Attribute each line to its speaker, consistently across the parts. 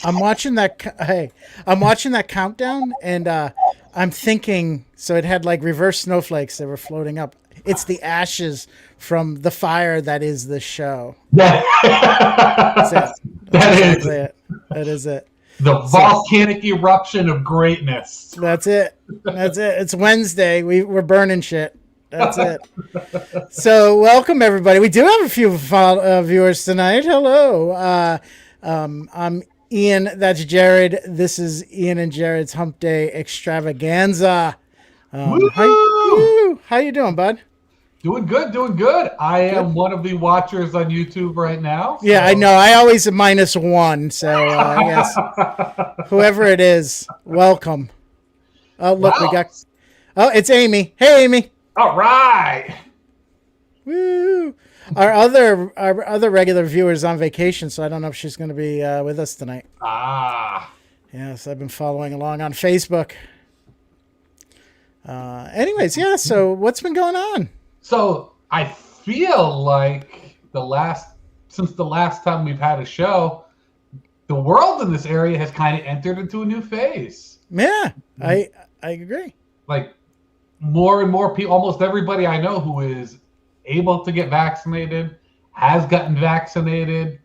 Speaker 1: I'm watching that. Hey, I'm watching that countdown, and I'm thinking. So it had like reverse snowflakes that were floating up. It's the ashes from the fire that is the show. That's it. That's exactly it. That is it.
Speaker 2: The volcanic eruption of greatness.
Speaker 1: That's it. That's it. It's Wednesday. We're burning shit. That's it. So welcome everybody. We do have a few viewers tonight. Hello. I'm Ian. That's Jerrod. This is Ian and Jerrod's Hump Day Extravaganza. How you doing, bud?
Speaker 2: Doing good. I am one of the watchers on YouTube right now.
Speaker 1: So. Yeah, I know. I always am -1, so yes. Whoever it is, welcome. Oh, look, we got. Oh, it's Amy. Hey, Amy.
Speaker 2: All right.
Speaker 1: Woo. Our other regular viewers on vacation, so I don't know if she's going to be with us tonight. Yes, I've been following along on Facebook. Anyways, yeah. So what's been going on?
Speaker 2: So I feel like since the last time we've had a show, the world in this area has kind of entered into a new phase.
Speaker 1: Yeah, I agree.
Speaker 2: Like more and more people, almost everybody I know who is able to get vaccinated has gotten vaccinated.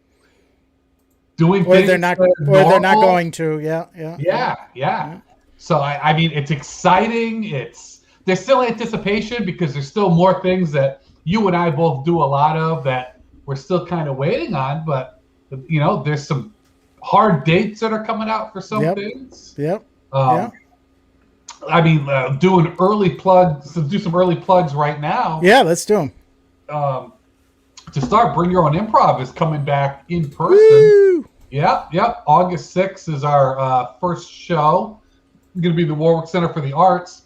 Speaker 2: Doing
Speaker 1: or
Speaker 2: things
Speaker 1: they're not going to. Yeah. So I mean, it's exciting. There's still anticipation because there's still more things that you and I both do a lot of that we're still kind of waiting on. But, there's some hard dates that are coming out for some things. Yep.
Speaker 2: I mean, do some early plugs right now.
Speaker 1: Yeah, let's do them.
Speaker 2: To start, Bring Your Own Improv is coming back in person.
Speaker 1: Woo!
Speaker 2: Yep. August 6th is our first show. It's going to be the Warwick Center for the Arts.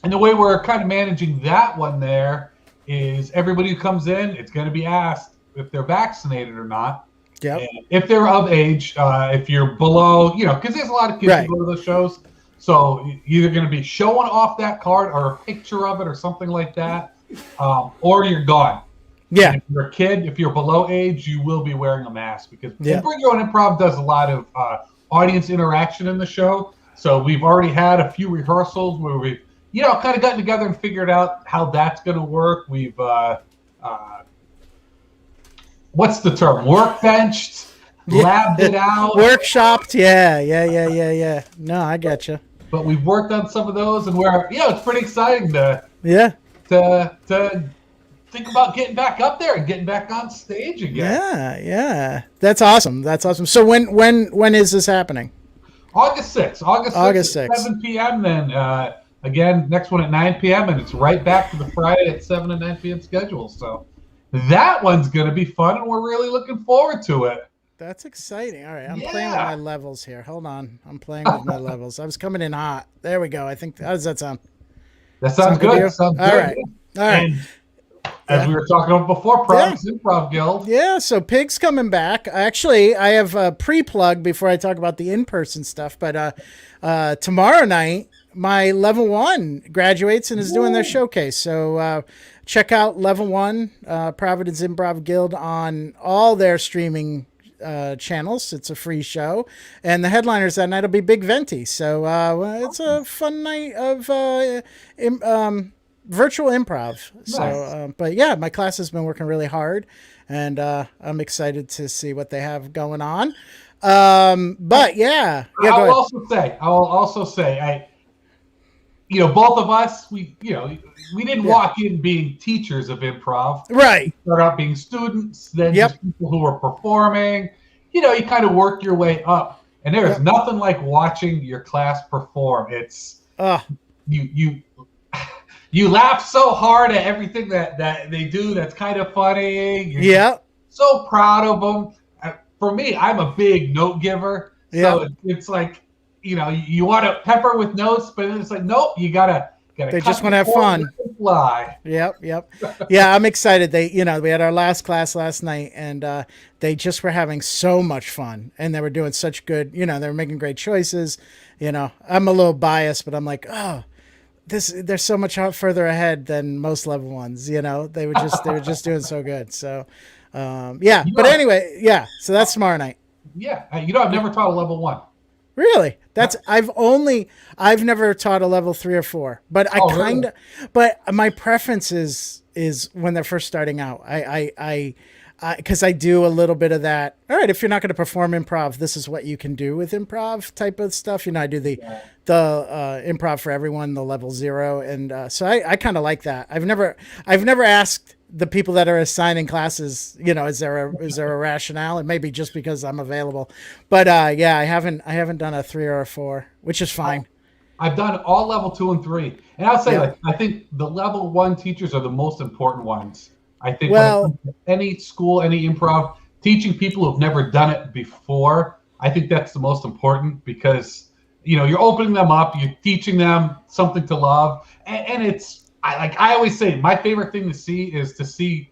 Speaker 2: And the way we're kind of managing that one there is everybody who comes in, it's going to be asked if they're vaccinated or not.
Speaker 1: Yeah.
Speaker 2: If they're of age, if you're below, because there's a lot of kids who go to those shows. So you're going to be showing off that card or a picture of it or something like that, or you're gone.
Speaker 1: Yeah.
Speaker 2: And if you're a kid, if you're below age, you will be wearing a mask because Bring Your Own Improv does a lot of audience interaction in the show. So we've already had a few rehearsals where we've kind of gotten together and figured out how that's going to work. We've, what's the term? Workbenched, labbed it out.
Speaker 1: Workshopped, yeah. No, I got you.
Speaker 2: But we've worked on some of those, and it's pretty exciting to think about getting back up there and getting back on stage again.
Speaker 1: Yeah. That's awesome. So when is this happening?
Speaker 2: August 6th. August 6th. 7 p.m. Then again, next one at 9 p.m. and it's right back to the Friday at 7 and 9 p.m. schedule. So that one's going to be fun, and we're really looking forward to it.
Speaker 1: That's exciting. All right, I'm playing with my levels here. Hold on. I'm playing with my levels. I was coming in hot. There we go. I think, how does that sound?
Speaker 2: That sounds good.
Speaker 1: All right.
Speaker 2: And as we were talking about before, Providence Improv Guild.
Speaker 1: Yeah, so Pig's coming back. Actually, I have a pre-plug before I talk about the in-person stuff. But tomorrow night, my Level 1 graduates and is doing their showcase. So check out Level 1, Providence Improv Guild on all their streaming channels. It's a free show. And the headliners that night will be Big Venti. So it's a fun night of virtual improv.
Speaker 2: Nice.
Speaker 1: So, but yeah, my class has been working really hard, and I'm excited to see what they have going on. But yeah,
Speaker 2: I will also say, both of us, we didn't walk in being teachers of improv.
Speaker 1: Right.
Speaker 2: We started out being students, then just people who were performing. You kind of work your way up, and there is nothing like watching your class perform. It's you laugh so hard at everything that they do. That's kind of funny. so proud of them. For me, I'm a big note giver. So it's like, you want to pepper with notes, but it's like, nope, you gotta
Speaker 1: they just want to have fun.
Speaker 2: Fly.
Speaker 1: Yep. Yeah, I'm excited. We had our last class last night, and they just were having so much fun, and they were doing such good. They were making great choices. I'm a little biased, but I'm like, oh, they're so much further ahead than most level ones. They were just doing so good. So, yeah. But anyway, yeah. So that's tomorrow night.
Speaker 2: Yeah, I've never taught a level 1.
Speaker 1: Really? I've never taught a level 3 or 4, but but my preference is when they're first starting out. Because I do a little bit of that. All right, if you're not going to perform improv, this is what you can do with improv type of stuff. I do the improv for everyone, the level 0, and so I kind of like that. I've never asked the people that are assigning classes, is there a rationale? It may be just because I'm available, but yeah, I haven't done a 3 or a 4, which is fine.
Speaker 2: I've done all level 2 and 3, and I'll say, I think the level 1 teachers are the most important ones. I think any school, any improv, teaching people who've never done it before, I think that's the most important, because you're opening them up, you're teaching them something to love, and it's. I always say, my favorite thing to see is to see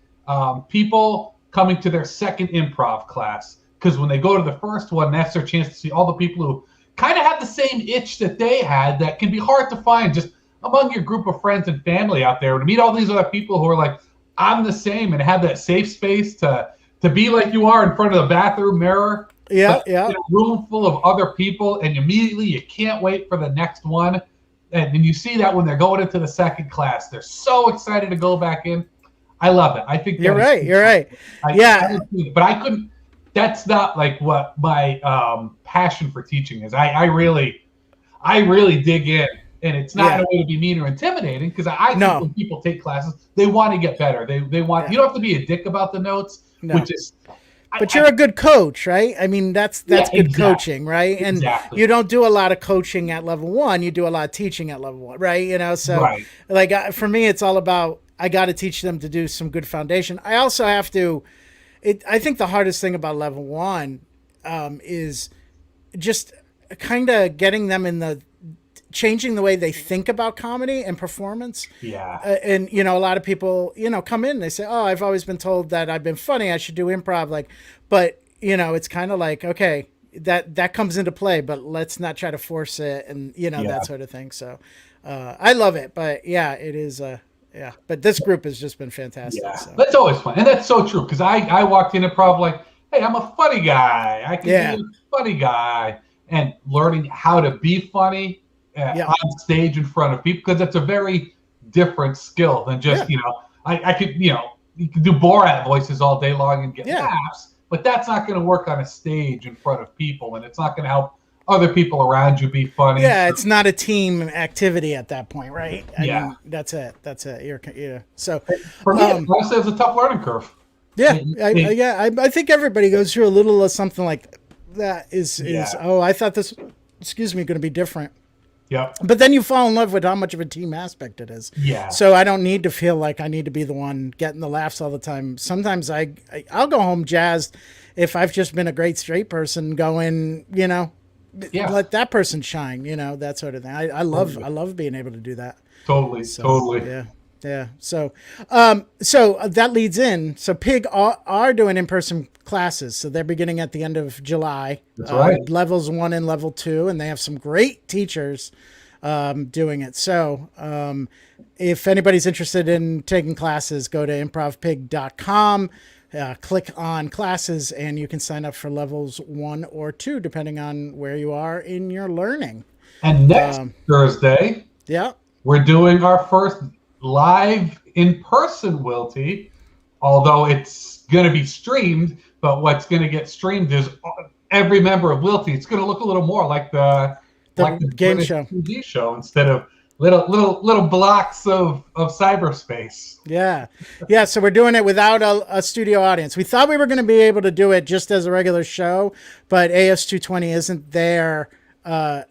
Speaker 2: people coming to their second improv class, because when they go to the first one, that's their chance to see all the people who kind of have the same itch that they had, that can be hard to find just among your group of friends and family out there. To meet all these other people who are like, I'm the same, and have that safe space to be like you are in front of the bathroom mirror.
Speaker 1: Yeah.
Speaker 2: In a room full of other people, and immediately you can't wait for the next one. And then you see that when they're going into the second class, they're so excited to go back in. I love it. I think
Speaker 1: you're right.
Speaker 2: But I couldn't. That's not like what my passion for teaching is. I really dig in, and it's not a way to be mean or intimidating, because I think when people take classes, they want to get better. They want. You don't have to be a dick about the notes, which is.
Speaker 1: But you're a good coach, right? I mean, that's good coaching, right? And you don't do a lot of coaching at level 1. You do a lot of teaching at level 1, right? So like for me, it's all about, I got to teach them to do some good foundation. I also have to, I think the hardest thing about level 1 is just kind of getting them changing the way they think about comedy and performance.
Speaker 2: Yeah.
Speaker 1: And, a lot of people, come in, they say, oh, I've always been told that I've been funny, I should do improv. But, it's kind of like, okay, that comes into play, but let's not try to force it and, that sort of thing. So I love it. But yeah, it is. But this group has just been fantastic. Yeah, so.
Speaker 2: That's always fun. And that's so true. Because I walked in improv like, hey, I'm a funny guy. I can be a funny guy. And learning how to be funny on stage in front of people, because that's a very different skill than just I could you can do Borat voices all day long and get laughs, but that's not going to work on a stage in front of people, and it's not going to help other people around you be funny.
Speaker 1: It's not a team activity at that point, right? I mean, that's it. So
Speaker 2: for me, honestly, it's a tough learning curve.
Speaker 1: I think everybody goes through a little of something like that. I thought this going to be different.
Speaker 2: Yeah.
Speaker 1: But then you fall in love with how much of a team aspect it is.
Speaker 2: Yeah.
Speaker 1: So I don't need to feel like I need to be the one getting the laughs all the time. Sometimes I'll go home jazzed if I've just been a great straight person going, let that person shine, that sort of thing. I love being able to do that.
Speaker 2: Totally.
Speaker 1: Yeah. So that leads in. So Pig are doing in-person classes. So they're beginning at the end of July.
Speaker 2: That's right.
Speaker 1: Levels 1 and level 2, and they have some great teachers doing it. So if anybody's interested in taking classes, go to improvpig.com, click on classes, and you can sign up for levels 1 or 2, depending on where you are in your learning.
Speaker 2: And next Thursday, we're doing our first live in-person Wilty, although it's going to be streamed. But what's going to get streamed is every member of Wilty. It's going to look a little more like the
Speaker 1: game
Speaker 2: British
Speaker 1: show,
Speaker 2: TV show, instead of little blocks of cyberspace.
Speaker 1: Yeah. So we're doing it without a studio audience. We thought we were going to be able to do it just as a regular show, but AS220 isn't there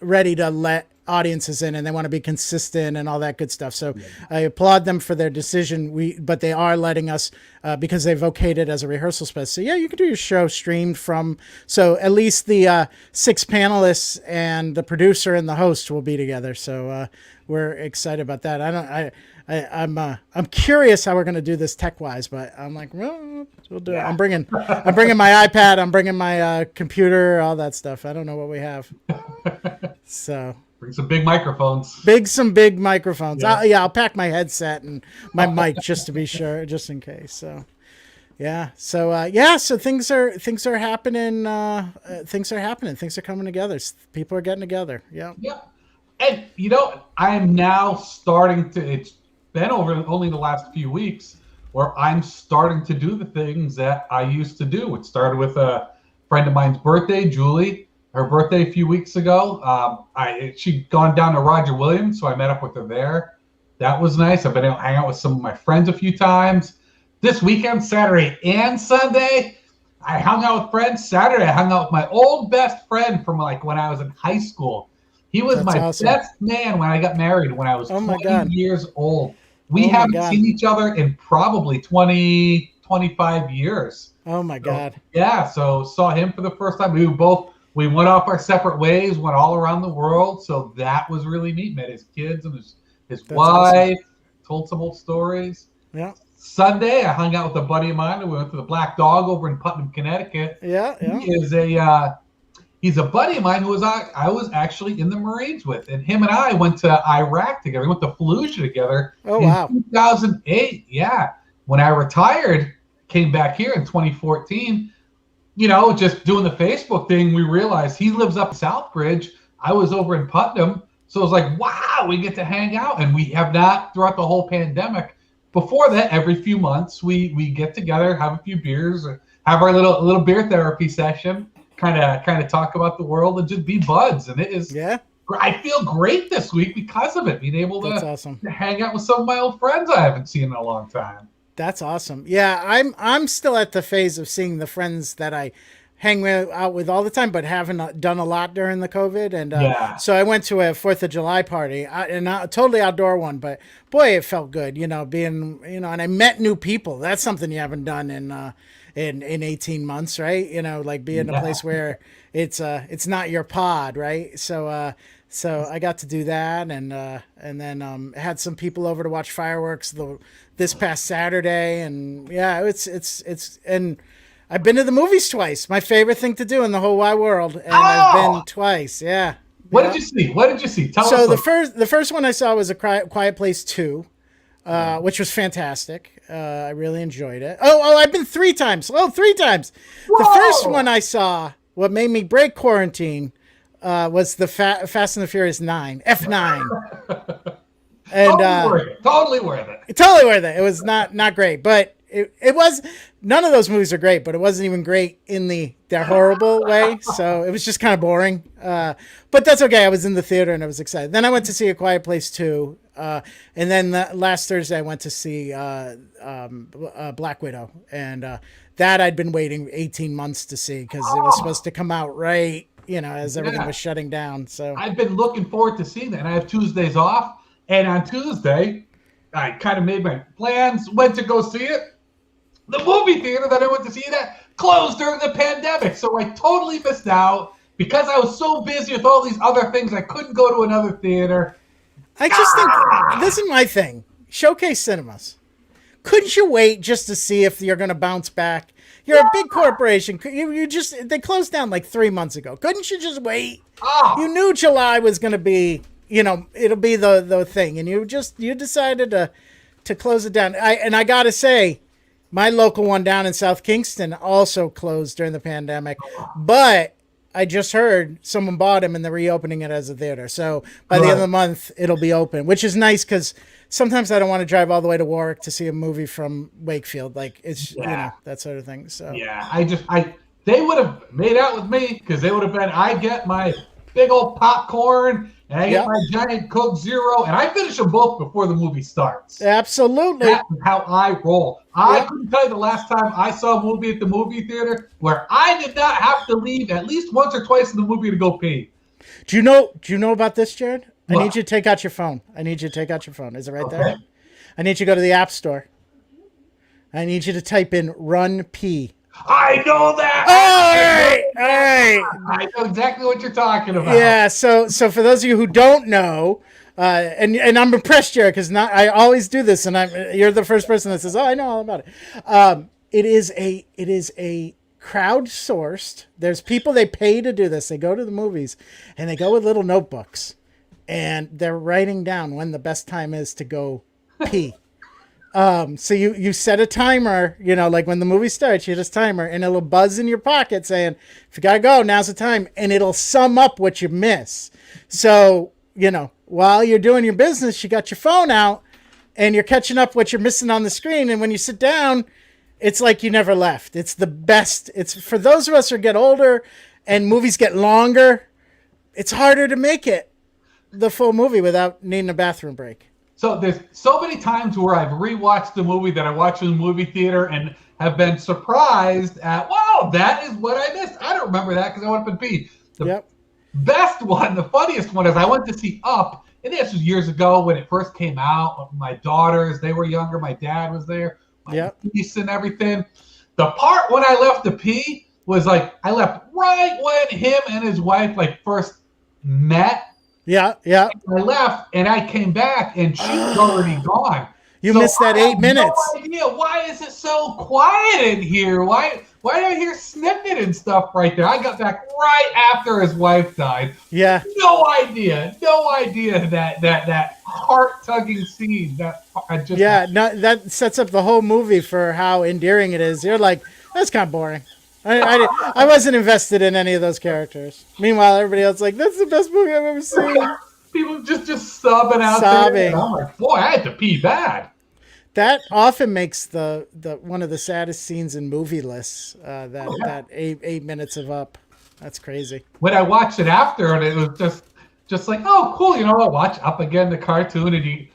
Speaker 1: ready to let audiences in, and they want to be consistent and all that good stuff. So I applaud them for their decision. But they are letting us, because they've okayed it as a rehearsal space. So yeah, you can do your show streamed from. So at least the 6 panelists and the producer and the host will be together. So we're excited about that. I'm curious how we're going to do this tech wise, but I'm like, well, we'll do it. I'm bringing my iPad. I'm bringing my computer, all that stuff. I don't know what we have. So
Speaker 2: bring some big microphones.
Speaker 1: Some big microphones. I'll pack my headset and my mic just to be sure, just in case. So yeah. So things are happening. Things are happening. Things are coming together. People are getting together. Yeah.
Speaker 2: Yeah. And I am now starting to. It's been over only the last few weeks where I'm starting to do the things that I used to do. It started with a friend of mine's birthday, Julie. Her birthday a few weeks ago. She'd gone down to Roger Williams, so I met up with her there. That was nice. I've been able to hang out with some of my friends a few times. This weekend, Saturday and Sunday, I hung out with friends. Saturday, I hung out with my old best friend from like when I was in high school. He was my best man when I got married when I was 20 years old. We haven't seen each other in probably 20, 25 years.
Speaker 1: Oh, my God.
Speaker 2: Yeah, so saw him for the first time. We went off our separate ways, went all around the world. So that was really neat. Met his kids and his wife, told some old stories.
Speaker 1: Yeah.
Speaker 2: Sunday, I hung out with a buddy of mine. We went to the Black Dog over in Putnam, Connecticut.
Speaker 1: Yeah.
Speaker 2: He's a buddy of mine who I was actually in the Marines with, and him and I went to Iraq together. We went to Fallujah together in 2008. Yeah, when I retired, came back here in 2014. Just doing the Facebook thing, we realized he lives up in Southbridge. I was over in Putnam, so it was like, wow, we get to hang out, and we have not throughout the whole pandemic. Before that, every few months we get together, have a few beers, have our little beer therapy session. Kind of talk about the world and just be buds, and it is. Yeah, I feel great this week because of it. Being able to hang out with some of my old friends I haven't seen in a long time.
Speaker 1: That's awesome. Yeah, I'm still at the phase of seeing the friends that I hang out with all the time, but haven't done a lot during the COVID. And so I went to a 4th of July party, and a totally outdoor one, but boy, it felt good. Being and I met new people. That's something you haven't done in 18 months, right? Like be in a place where it's not your pod, right? So I got to do that, and then had some people over to watch fireworks this past Saturday, and it's and I've been to the movies twice. My favorite thing to do in the whole wide world, and I've been twice. Yeah.
Speaker 2: What did you see? Tell us.
Speaker 1: So the first one I saw was a Quiet Place 2. Which was fantastic. I really enjoyed it. I've been 3 times. 3 times. Whoa! The first one I saw, what made me break quarantine, was the Fast and the Furious 9, F9. And
Speaker 2: totally worth it.
Speaker 1: Totally worth it. It was not great, but it was. None of those movies are great, but it wasn't even great in they're horrible way. So it was just kind of boring. But that's okay. I was in the theater and I was excited. Then I went to see A Quiet Place 2. And then last Thursday I went to see Black Widow, and that I'd been waiting 18 months to see because it was supposed to come out right, as everything was shutting down. So
Speaker 2: I've been looking forward to seeing that, and I have Tuesdays off. And on Tuesday, I kind of made my plans, went to go see it. The movie theater that I went to see that closed during the pandemic, so I totally missed out because I was so busy with all these other things. I couldn't go to another theater.
Speaker 1: I just think this is my thing. Showcase cinemas. Couldn't you wait just to see if you're going to bounce back? You're a big corporation. They closed down like 3 months ago. Couldn't you just wait? You knew July was going to be, it'll be the thing, and you decided to close it down. I got to say, my local one down in South Kingston also closed during the pandemic, but I just heard someone bought him and they're reopening it as a theater. So by the end of the month, it'll be open, which is nice because sometimes I don't want to drive all the way to Warwick to see a movie from Wakefield. Like it's, that sort of thing. So
Speaker 2: they would have made out with me because they would have been, I get my big old popcorn and I get my giant Coke Zero and I finish them both before the movie starts.
Speaker 1: Absolutely.
Speaker 2: That's how I roll. I couldn't tell you the last time I saw a movie at the movie theater where I did not have to leave at least once or twice in the movie to go pee.
Speaker 1: Do you know about this, Jerrod? I need you to take out your phone. Is it right there?
Speaker 2: Okay.
Speaker 1: I need you to go to the App Store. I need you to type in Run P.
Speaker 2: I know that.
Speaker 1: All right.
Speaker 2: I know exactly what you're talking about.
Speaker 1: Yeah. So for those of you who don't know, and I'm impressed, Jerrod, because I always do this, and you're the first person that says, "Oh, I know all about it." It is a crowdsourced. There's people they pay to do this. They go to the movies, and they go with little notebooks, and they're writing down when the best time is to go pee. So you set a timer, like when the movie starts, you hit a timer, and it'll buzz in your pocket saying, if you gotta go, now's the time, and it'll sum up what you miss. So, while you're doing your business, you got your phone out, and you're catching up what you're missing on the screen, and when you sit down, it's like you never left. It's the best. It's for those of us who get older and movies get longer, it's harder to make it the full movie without needing a bathroom break.
Speaker 2: So there's so many times where I've rewatched the movie that I watched in the movie theater and have been surprised at, wow, that is what I missed. I don't remember that because I went up and peed. The best one, the funniest one is I went to see Up, and this was years ago when it first came out. My daughters, they were younger. My dad was there. My niece and everything. The part when I left to pee was like I left right when him and his wife first met.
Speaker 1: Yeah.
Speaker 2: I left and I came back and she was already gone.
Speaker 1: You missed that 8 minutes.
Speaker 2: No idea. Why is it so quiet in here? Why do I hear snippet and stuff right there? I got back right after his wife died.
Speaker 1: Yeah.
Speaker 2: No idea that heart-tugging scene.
Speaker 1: That sets up the whole movie for how endearing it is. You're like, that's kind of boring. I wasn't invested in any of those characters. Meanwhile, everybody else is like, that's the best movie I've ever seen.
Speaker 2: People just sobbing out there. I'm like, boy, I had to pee bad.
Speaker 1: That often makes the one of the saddest scenes in movie lists. That 8 minutes of Up. That's crazy.
Speaker 2: When I watched it after, and it was just like, oh, cool. I'll watch Up again, the cartoon, and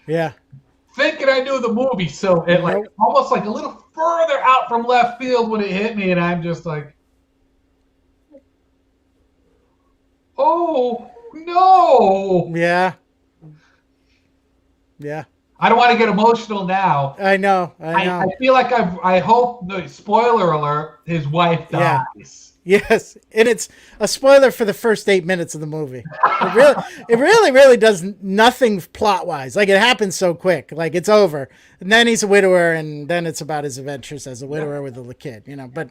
Speaker 2: thinking I knew the movie, so it almost like a little further out from left field when it hit me, and I'm just like, oh no.
Speaker 1: Yeah.
Speaker 2: I don't want to get emotional now.
Speaker 1: I know.
Speaker 2: I feel like I hope, the spoiler alert, his wife dies.
Speaker 1: Yes, and it's a spoiler for the first 8 minutes of the movie. It really does nothing plot-wise. Like, it happens so quick. Like, it's over. And then he's a widower, and then it's about his adventures as a widower with a kid, But,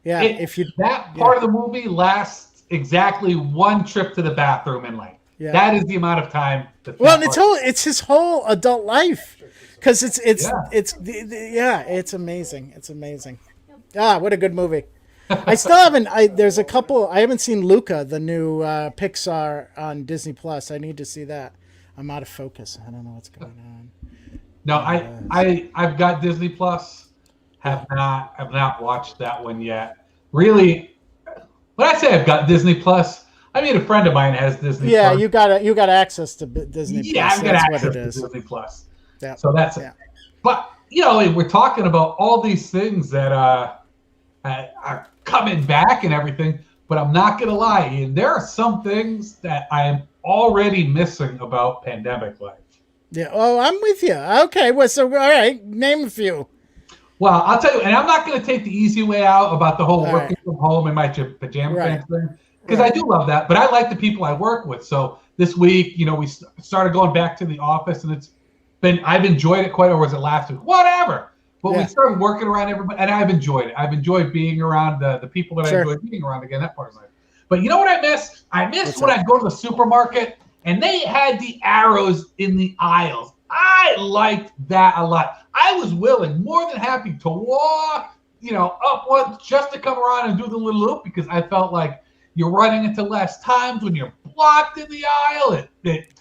Speaker 2: that part of the movie lasts exactly one trip to the bathroom in length. Yeah. That is the amount of time.
Speaker 1: It's his whole adult life. Because it's amazing. It's amazing. What a good movie. I still haven't. There's a couple. I haven't seen Luca, the new Pixar on Disney Plus. I need to see that. I'm out of focus. I don't know what's going on.
Speaker 2: No, I've got Disney Plus. Have not watched that one yet. Really, when I say I've got Disney Plus, I mean a friend of mine has Disney.
Speaker 1: Yeah,
Speaker 2: Plus.
Speaker 1: you got access to Disney Plus.
Speaker 2: Yeah, I've got access to Disney Plus.
Speaker 1: Yeah.
Speaker 2: So that's it. But we're talking about all these things that are coming back and everything, but I'm not gonna lie, and there are some things that I am already missing about pandemic life.
Speaker 1: Yeah. Oh, I'm with you. Okay. Well, so all right, name a few.
Speaker 2: Well, I'll tell you, and I'm not gonna take the easy way out about the whole working from home and my pajama pants thing, because I do love that, but I like the people I work with. So this week, we started going back to the office, and I've enjoyed it quite. Or was it last week? Whatever. But we started working around everybody, and I've enjoyed it. I've enjoyed being around the people that I enjoy being around again, that part of life. But you know what I miss? I miss when I go to the supermarket, and they had the arrows in the aisles. I liked that a lot. I was willing, more than happy to walk, up once just to come around and do the little loop, because I felt like you're running into less times when you're blocked in the aisle. It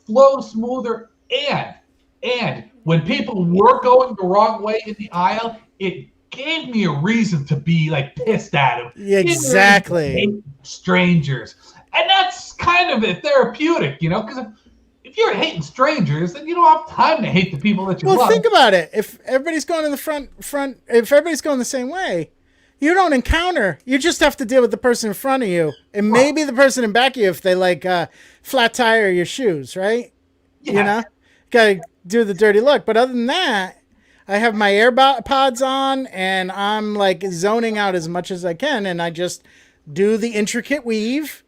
Speaker 2: flows smoother, and when people were going the wrong way in the aisle, it gave me a reason to be pissed at them.
Speaker 1: Exactly.
Speaker 2: Strangers. And that's kind of therapeutic, because if you're hating strangers, then you don't have time to hate the people that you love.
Speaker 1: Well, think about it. If everybody's going in the front, if everybody's going the same way, You don't encounter. You just have to deal with the person in front of you, and maybe the person in back of you if they like flat tire your shoes, right?
Speaker 2: Yeah.
Speaker 1: You know, gotta do the dirty look. But other than that, I have my AirPods on, and I'm like zoning out as much as I can, and I just do the intricate weave.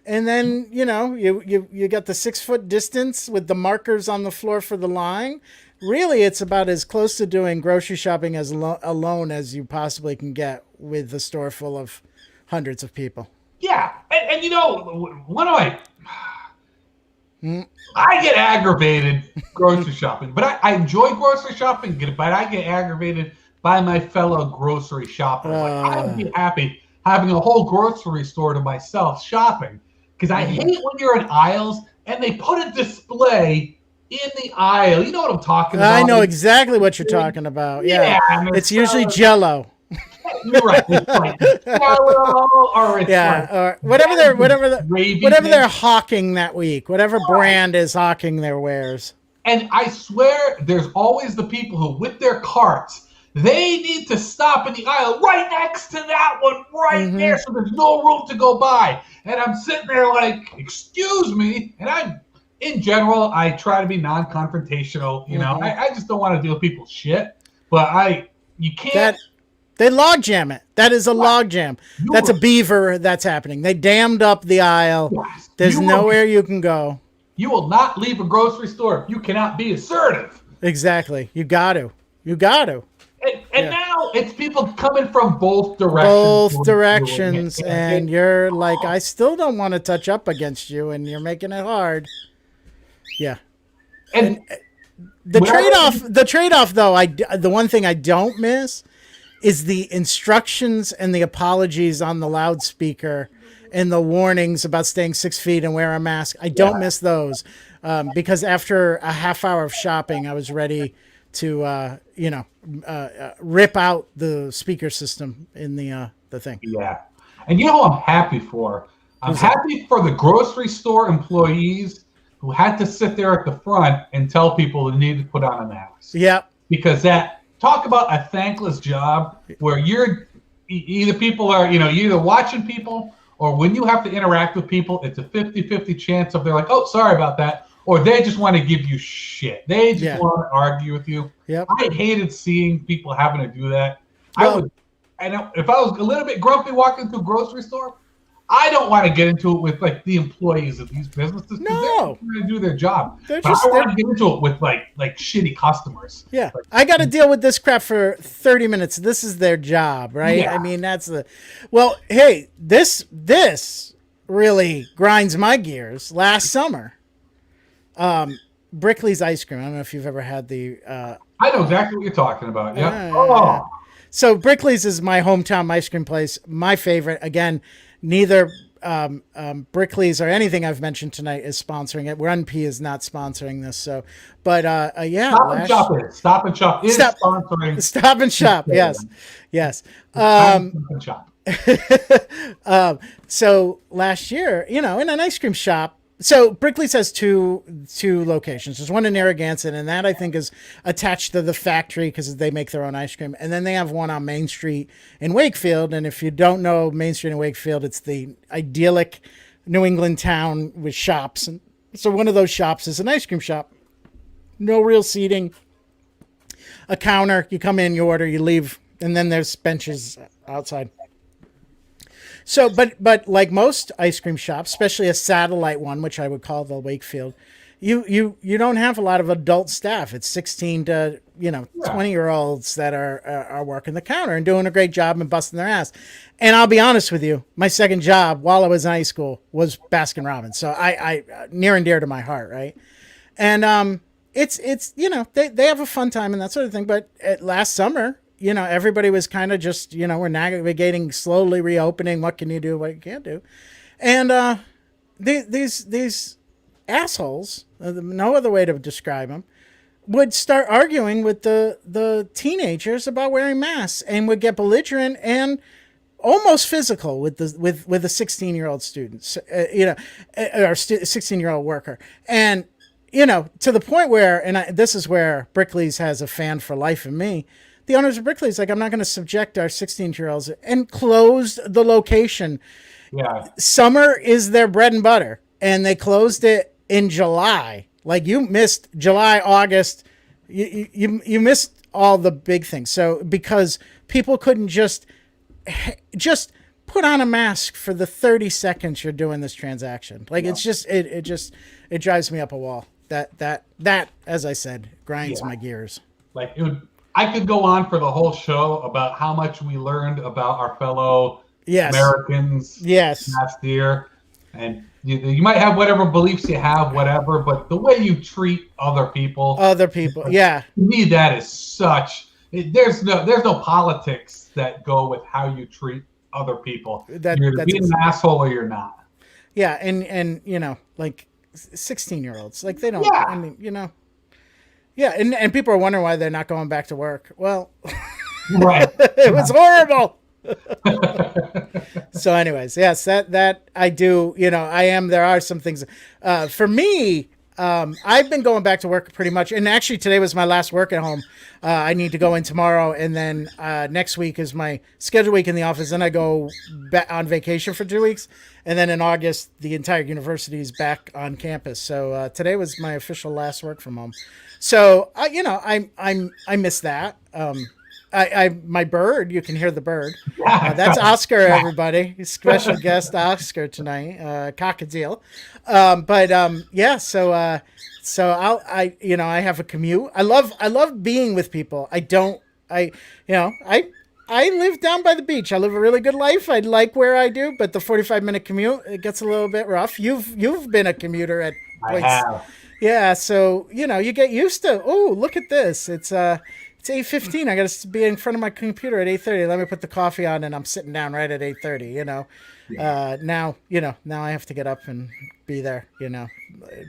Speaker 1: And then, you got the 6 foot distance with the markers on the floor for the line. Really, it's about as close to doing grocery shopping as alone as you possibly can get with the store full of hundreds of people.
Speaker 2: Yeah. And one of my... I get aggravated grocery shopping, but I enjoy grocery shopping, but I get aggravated by my fellow grocery shoppers. I would be happy having a whole grocery store to myself shopping, because I hate when you're in aisles and they put a display in the aisle. You know what I'm talking about?
Speaker 1: I know exactly what you're talking about. Yeah. It's usually Jell-O.
Speaker 2: You're right. It's like Jell-O, or it's
Speaker 1: or whatever they're hawking that week, whatever brand is hawking their wares.
Speaker 2: And I swear, there's always the people who, with their carts, they need to stop in the aisle right next to that one, there, so there's no room to go by. And I'm sitting there like, excuse me. And in general, I try to be non-confrontational. You know, I just don't want to deal with people's shit. But you can't.
Speaker 1: They log jam it. That is a log jam. That's a beaver that's happening. They dammed up the aisle. Yes. There's nowhere you can go.
Speaker 2: You will not leave a grocery store if you cannot be assertive.
Speaker 1: Exactly. You got to.
Speaker 2: And now it's people coming from both directions.
Speaker 1: And you're like, I still don't want to touch up against you, and you're making it hard. Yeah. And the trade-off, though, the one thing I don't miss is the instructions and the apologies on the loudspeaker and the warnings about staying 6 feet and wear a mask. I don't miss those because after a half hour of shopping, I was ready to, rip out the speaker system in the thing.
Speaker 2: Yeah. And you know who I'm happy for? I'm happy for the grocery store employees who had to sit there at the front and tell people they need to put on a mask.
Speaker 1: Yeah.
Speaker 2: Because talk about a thankless job where you're either watching people, or when you have to interact with people, it's a 50-50 chance of they're like, oh, sorry about that. Or they just want to give you shit. They just want to argue with you.
Speaker 1: Yep.
Speaker 2: I hated seeing people having to do that. If I was a little bit grumpy walking through a grocery store, I don't want to get into it with like the employees of these businesses.
Speaker 1: No,
Speaker 2: they're going to do their job. I don't want to get into it with like shitty customers.
Speaker 1: Yeah, I got to deal with this crap for 30 minutes. This is their job, right? Yeah. I mean, hey, this really grinds my gears. Last summer, Brickley's ice cream. I don't know if you've ever had the.
Speaker 2: I know exactly what you're talking about. Yeah.
Speaker 1: So Brickley's is my hometown ice cream place. My favorite. Again, neither Brickley's or anything I've mentioned tonight is sponsoring it. Run P is not sponsoring this. So, but
Speaker 2: Stop and Shop is sponsoring.
Speaker 1: Stop and Shop. Yes.
Speaker 2: Stop and Shop.
Speaker 1: So last year, in an ice cream shop. So Brickley's has two locations. There's one in Narragansett, and that I think is attached to the factory because they make their own ice cream. And then they have one on Main Street in Wakefield. And if you don't know Main Street in Wakefield, it's the idyllic New England town with shops. And so one of those shops is an ice cream shop. No real seating, a counter. You come in, you order, you leave, and then there's benches outside. So, but like most ice cream shops, especially a satellite one, which I would call the Wakefield, you don't have a lot of adult staff. It's 16 to 20-year-olds that are working the counter and doing a great job and busting their ass. And I'll be honest with you, my second job while I was in high school was Baskin Robbins, so I near and dear to my heart, right? And it's they have a fun time and that sort of thing. But last summer, everybody was kind of just, we're navigating, slowly reopening. What can you do? What you can't do? And these assholes, no other way to describe them, would start arguing with the teenagers about wearing masks and would get belligerent and almost physical with the 16-year-old students, or 16-year-old worker. And, to the point where, this is where Brickley's has a fan for life in me, the owners of Brickley's like, I'm not going to subject our 16-year-olds, and closed the location.
Speaker 2: Yeah.
Speaker 1: Summer is their bread and butter, and they closed it in July. Like, you missed July, August. You missed all the big things. So because people couldn't just put on a mask for the 30 seconds you're doing this transaction. Like, it's just it drives me up a wall. That as I said, grinds my gears.
Speaker 2: Like, I could go on for the whole show about how much we learned about our fellow Americans last year. And you might have whatever beliefs you have, whatever, but the way you treat other people,
Speaker 1: yeah.
Speaker 2: To me, that is there's no politics that go with how you treat other people. You're being an asshole or you're not.
Speaker 1: Yeah, and like 16-year-olds, like they don't.
Speaker 2: Yeah.
Speaker 1: I mean, yeah, and people are wondering why they're not going back to work. Well,
Speaker 2: right,
Speaker 1: it was horrible. So anyways, yes, that I do, there are some things for me. I've been going back to work pretty much, and actually today was my last work at home. I need to go in tomorrow, and then next week is my scheduled week in the office. Then I go back on vacation for 2 weeks, and then in August the entire university is back on campus. So today was my official last work from home. So I miss that. My bird, you can hear the bird. That's Oscar, everybody. Special guest Oscar tonight, cockatiel. So I have a commute. I love being with people. I live down by the beach. I live a really good life. I like where I do, but the 45-minute commute, it gets a little bit rough. You've been a commuter at points.
Speaker 2: I have.
Speaker 1: Yeah, so you get used to. Oh, look at this. It's 8:15. I got to be in front of my computer at 8:30. Let me put the coffee on, and I'm sitting down right at 8:30. Now I have to get up and be there.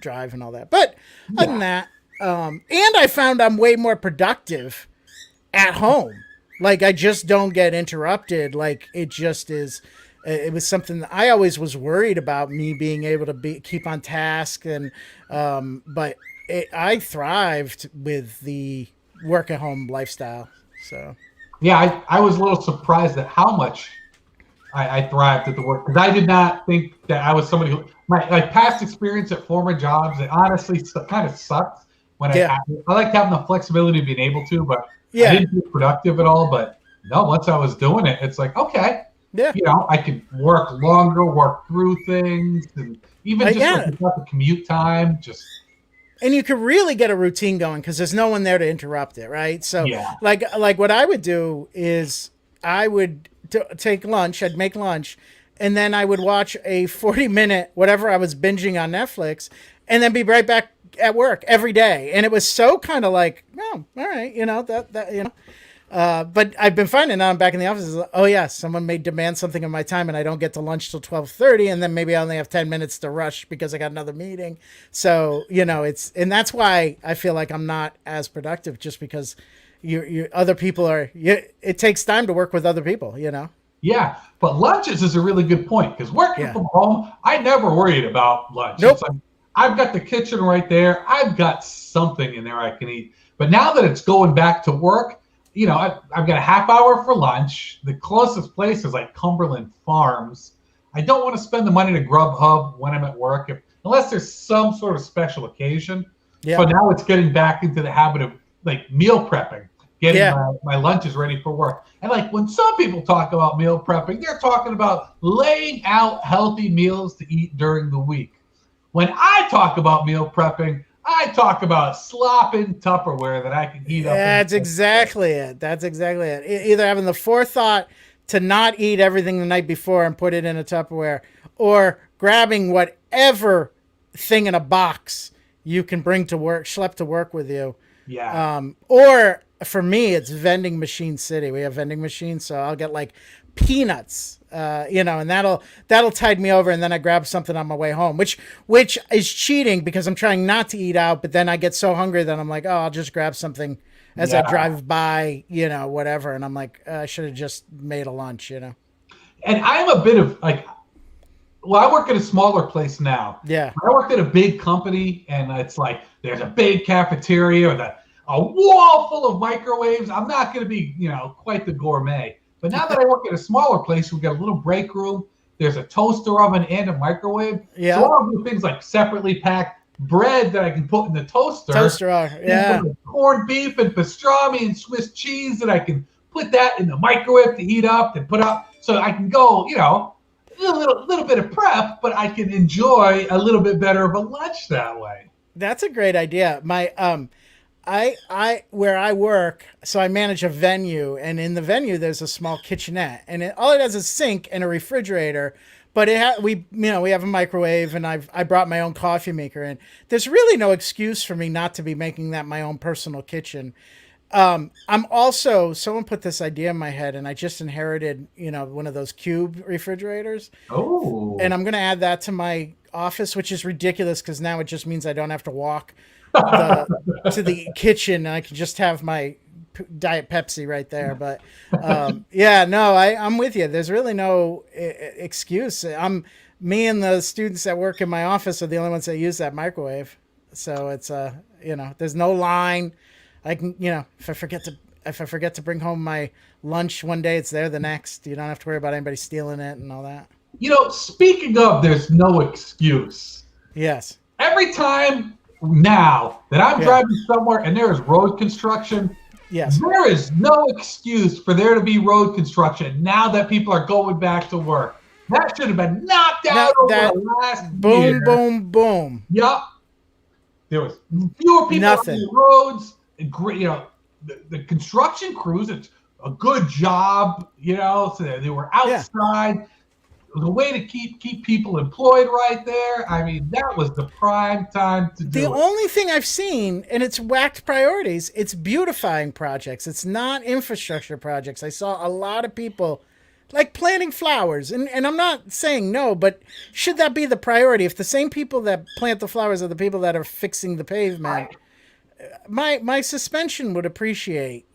Speaker 1: Drive and all that. But other than that, and I found I'm way more productive at home. Like, I just don't get interrupted. Like, it just is. It was something that I always was worried about, me being able to keep on task, and but I thrived with the work at home lifestyle. So
Speaker 2: yeah, I was a little surprised at how much I thrived at the work, because I did not think that I was somebody who my past experience at former jobs, it honestly kind of sucked when I liked having the flexibility of being able to, but I didn't feel productive at all. But no, once I was doing it, it's like, okay, I could work longer, work through things, and even just about the commute time,
Speaker 1: and you could really get a routine going because there's no one there to interrupt it, right? So, like what I would do is I would take lunch. I'd make lunch, and then I would watch a 40-minute whatever I was binging on Netflix, and then be right back at work every day. And it was so kind of like, oh, all right, but I've been finding now I'm back in the office. Oh yeah, someone may demand something of my time, and I don't get to lunch till 12:30, and then maybe I only have 10 minutes to rush because I got another meeting. So and that's why I feel like I'm not as productive, just because you other people are. It takes time to work with other people.
Speaker 2: Yeah, but lunches is a really good point, because working from home, I never worried about lunch.
Speaker 1: Nope.
Speaker 2: It's like, I've got the kitchen right there. I've got something in there I can eat. But now that it's going back to work, I've got a half hour for lunch. The closest place is like Cumberland Farms. I don't want to spend the money to Grubhub when I'm at work, unless there's some sort of special occasion. Yeah. So now it's getting back into the habit of like meal prepping, getting my lunches ready for work. And like when some people talk about meal prepping, they're talking about laying out healthy meals to eat during the week. When I talk about meal prepping, I talk about slopping Tupperware that I can eat up.
Speaker 1: That's exactly it. Either having the forethought to not eat everything the night before and put it in a Tupperware, or grabbing whatever thing in a box you can bring to work, schlep to work with you.
Speaker 2: Yeah.
Speaker 1: Or for me, it's vending machine city. We have vending machines, so I'll get like peanuts, and that'll tide me over, and then I grab something on my way home, which is cheating because I'm trying not to eat out, but then I get so hungry that I'm like, oh, I'll just grab something as I drive by, whatever, and I'm like, I should have just made a lunch, And
Speaker 2: I'm a bit of like, I work at a smaller place now.
Speaker 1: Yeah.
Speaker 2: I worked at a big company, and it's like there's a big cafeteria, or a wall full of microwaves. I'm not going to be, quite the gourmet. But now that I work at a smaller place, we've got a little break room. There's a toaster oven and a microwave.
Speaker 1: Yeah.
Speaker 2: So I'll do things like separately packed bread that I can put in the toaster.
Speaker 1: Toaster oven, yeah.
Speaker 2: Corned beef and pastrami and Swiss cheese that I can put that in the microwave to heat up and put up. So I can go, a little bit of prep, but I can enjoy a little bit better of a lunch that way.
Speaker 1: That's a great idea. My I where I work, so I manage a venue, and in the venue there's a small kitchenette, and all it has is a sink and a refrigerator. But we have a microwave, and I brought my own coffee maker in. There's really no excuse for me not to be making that my own personal kitchen. I'm also, someone put this idea in my head, and I just inherited, one of those cube refrigerators.
Speaker 2: Oh.
Speaker 1: And I'm going to add that to my office, which is ridiculous because now it just means I don't have to walk to the kitchen. I can just have my Diet Pepsi right there. But I'm with you. There's really no excuse. Me and the students that work in my office are the only ones that use that microwave. So it's there's no line. I can, if I forget to bring home my lunch one day, it's there the next. You don't have to worry about anybody stealing it and all that.
Speaker 2: Speaking of, there's no excuse.
Speaker 1: Yes.
Speaker 2: Every time now that I'm driving somewhere and there is road construction,
Speaker 1: yes,
Speaker 2: there is no excuse for there to be road construction now that people are going back to work. That should have been knocked out over the last year.
Speaker 1: Boom, boom.
Speaker 2: Yep. There was fewer people on the roads. The construction crews, it's a good job, so they were outside. It was a way to keep people employed right there. I mean, that was the prime time to do it.
Speaker 1: The only thing I've seen, and it's whacked priorities, it's beautifying projects. It's not infrastructure projects. I saw a lot of people like planting flowers, and I'm not saying no, but should that be the priority? If the same people that plant the flowers are the people that are fixing the pavement, my suspension would appreciate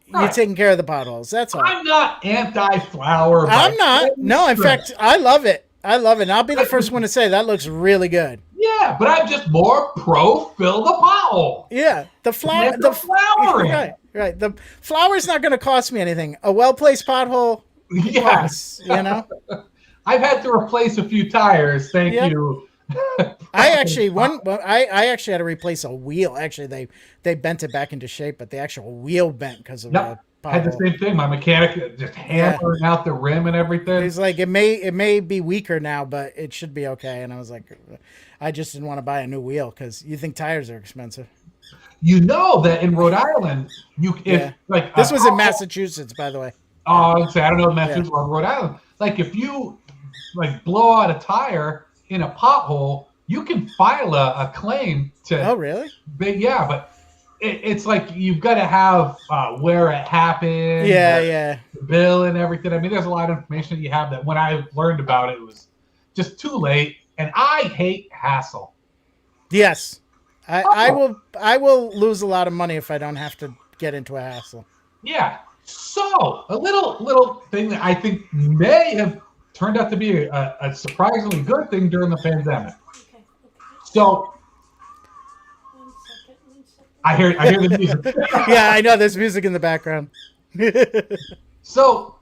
Speaker 1: you taking care of the potholes. That's all.
Speaker 2: I'm not anti-flower.
Speaker 1: I'm not. No, in fact, I love it. And I'll be the first one to say that looks really good.
Speaker 2: Yeah, but I'm just more pro fill the pothole.
Speaker 1: Yeah, the flower. Right. The flower's not going to cost me anything. A well-placed pothole.
Speaker 2: Yes. I've had to replace a few tires. Thank you.
Speaker 1: I actually had to replace a wheel. Actually, they bent it back into shape, but the actual wheel bent because of the
Speaker 2: I had the same thing. My mechanic just hammering out the rim and everything.
Speaker 1: He's like, it may be weaker now, but it should be okay. And I was like, I just didn't want to buy a new wheel because you think tires are expensive.
Speaker 2: You know that in Rhode Island,
Speaker 1: this was in Massachusetts, by the way.
Speaker 2: Oh, I don't know Massachusetts or Rhode Island. Like if you blow out a tire in a pothole, you can file a claim to.
Speaker 1: Oh, really?
Speaker 2: But it's like you've got to have where it happened.
Speaker 1: Yeah.
Speaker 2: The bill and everything. I mean, there's a lot of information that you have that when I learned about it, it was just too late. And I hate hassle.
Speaker 1: Yes, I will lose a lot of money if I don't have to get into a hassle.
Speaker 2: Yeah. So a little thing that I think may have turned out to be a surprisingly good thing during the pandemic. So I hear the music.
Speaker 1: Yeah, I know there's music in the background.
Speaker 2: So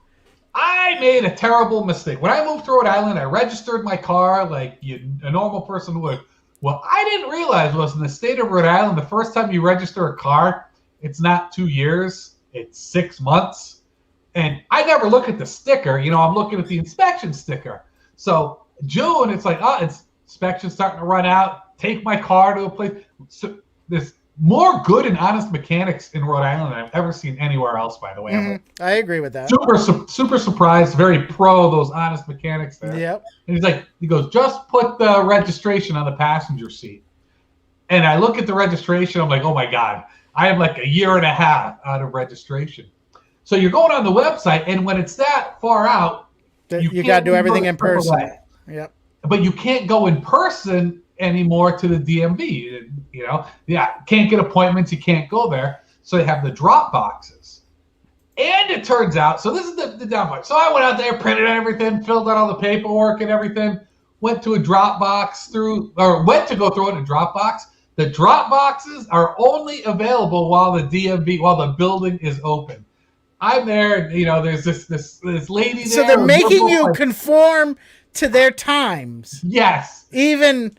Speaker 2: I made a terrible mistake. When I moved to Rhode Island, I registered my car like a normal person would. What I didn't realize was in the state of Rhode Island, the first time you register a car, it's not 2 years, it's 6 months. And I never look at the sticker. I'm looking at the inspection sticker. So June, it's like, inspection's starting to run out. Take my car to a place. So there's more good and honest mechanics in Rhode Island than I've ever seen anywhere else, by the way.
Speaker 1: Mm-hmm. I agree with that.
Speaker 2: Super surprised, very pro those honest mechanics there.
Speaker 1: Yep.
Speaker 2: And he goes, just put the registration on the passenger seat. And I look at the registration, I'm like, oh my God, I am like a year and a half out of registration. So you're going on the website, and when it's that far out,
Speaker 1: you got to do everything in person. Yep.
Speaker 2: But you can't go in person anymore to the DMV. Can't get appointments. You can't go there. So they have the drop boxes. And it turns out, so this is the downside. So I went out there, printed everything, filled out all the paperwork and everything, went to a drop box went to go throw it in a drop box. The drop boxes are only available while the building is open. I'm there, and, there's this lady there.
Speaker 1: So they're making you conform to their times.
Speaker 2: Yes.
Speaker 1: Even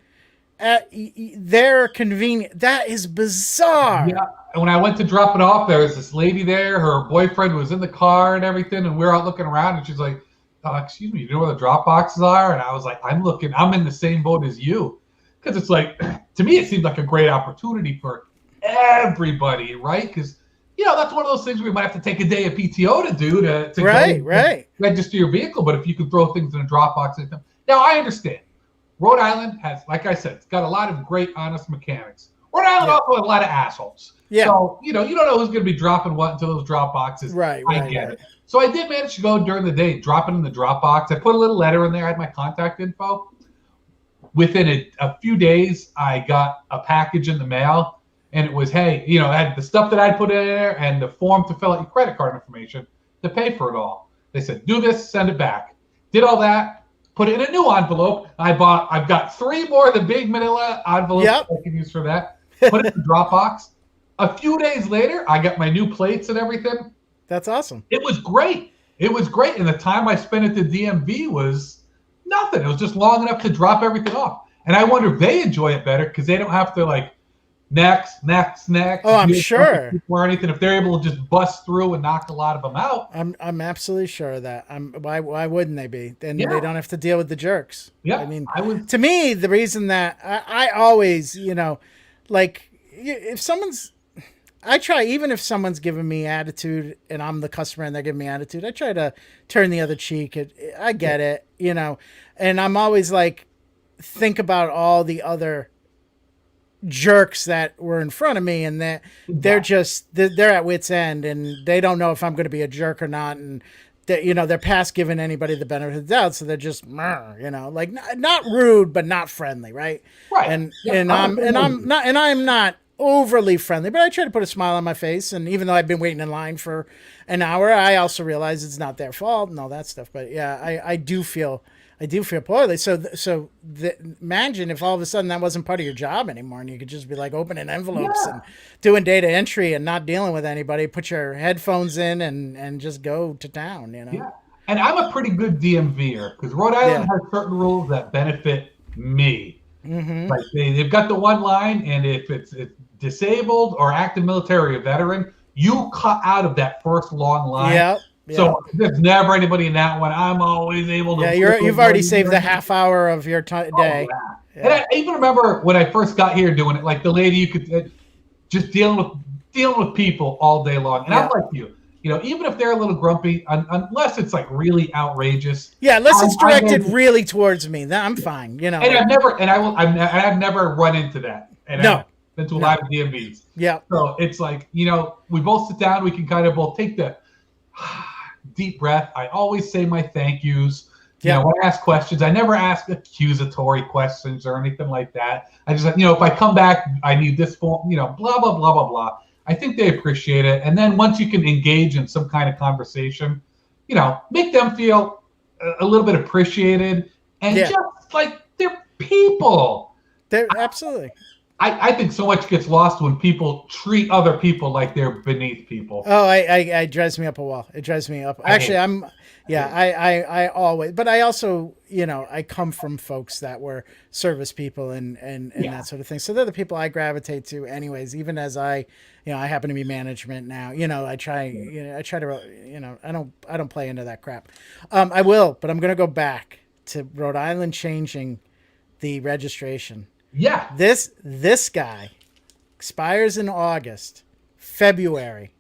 Speaker 1: at their convenience. That is bizarre.
Speaker 2: Yeah. And when I went to drop it off, there was this lady there. Her boyfriend was in the car and everything, and we were out looking around, and she's like, excuse me, you know where the drop boxes are? And I was like, I'm in the same boat as you. Because it's like, to me, it seemed like a great opportunity for everybody, right? Because, that's one of those things we might have to take a day of PTO to do to
Speaker 1: right.
Speaker 2: register your vehicle. But if you can throw things in a drop box. Now, I understand. Rhode Island has, like I said, it's got a lot of great, honest mechanics. Rhode Island also has a lot of assholes.
Speaker 1: Yeah.
Speaker 2: So, you don't know who's going to be dropping what into those drop boxes.
Speaker 1: Right.
Speaker 2: I get it. So I did manage to go during the day, drop it in the drop box. I put a little letter in there. I had my contact info. Within a few days, I got a package in the mail. And it was, hey, it had the stuff that I put in there and the form to fill out your credit card information to pay for it all. They said, do this, send it back. Did all that, put it in a new envelope. I've got 3 more of the big manila envelopes I can use for that. Put it in the Dropbox. A few days later, I got my new plates and everything.
Speaker 1: That's awesome.
Speaker 2: It was great. And the time I spent at the DMV was nothing. It was just long enough to drop everything off. And I wonder if they enjoy it better because they don't have to next.
Speaker 1: Oh, I'm sure.
Speaker 2: Or anything. If they're able to just bust through and knock a lot of them out.
Speaker 1: I'm absolutely sure of that. Why wouldn't they be? Then they don't have to deal with the jerks.
Speaker 2: Yeah.
Speaker 1: I mean, to me, the reason that I always, if someone's, I try, even if someone's giving me attitude and I'm the customer and they're giving me attitude, I try to turn the other cheek. I get it, and I'm always like, think about all the other jerks that were in front of me and that they're at wit's end and they don't know if I'm going to be a jerk or not. And they're past giving anybody the benefit of the doubt. So they're just, not rude, but not friendly. Right.
Speaker 2: Right.
Speaker 1: I'm not overly friendly, but I try to put a smile on my face. And even though I've been waiting in line for an hour, I also realize it's not their fault and all that stuff. But yeah, I do feel poorly. So imagine if all of a sudden that wasn't part of your job anymore, and you could just be opening envelopes and doing data entry and not dealing with anybody. Put your headphones in and just go to town.
Speaker 2: Yeah, and I'm a pretty good DMVer because Rhode Island has certain rules that benefit me.
Speaker 1: Mm-hmm.
Speaker 2: Like they've got the one line, and if it's disabled or active military or veteran, you cut out of that first long line.
Speaker 1: Yep.
Speaker 2: So there's never anybody in that one. I'm always able to.
Speaker 1: Yeah, you've already saved the half hour of your day.
Speaker 2: Yeah. And I even remember when I first got here doing it, like the lady, you could just dealing with people all day long. And I'm like you, even if they're a little grumpy, unless it's really outrageous.
Speaker 1: Yeah, unless it's directed really towards me, then I'm fine.
Speaker 2: And I've never run into that. And I've been to a lot of DMVs.
Speaker 1: Yeah.
Speaker 2: So it's we both sit down, we can kind of both take the deep breath. I always say my thank yous. When I ask questions, I never ask accusatory questions or anything like that. I just if I come back, I need this form, blah, blah, blah, blah, blah. I think they appreciate it. And then once you can engage in some kind of conversation, make them feel a little bit appreciated and just they're people.
Speaker 1: They're absolutely.
Speaker 2: I think so much gets lost when people treat other people like they're beneath people.
Speaker 1: Oh, I drives me up a wall. It drives me up. Actually, I always, but I also, I come from folks that were service people and that sort of thing. So they're the people I gravitate to anyways, even as I happen to be management now, I try to, I don't play into that crap. I will, but I'm going to go back to Rhode Island changing the registration.
Speaker 2: Yeah.
Speaker 1: This guy expires in August, February.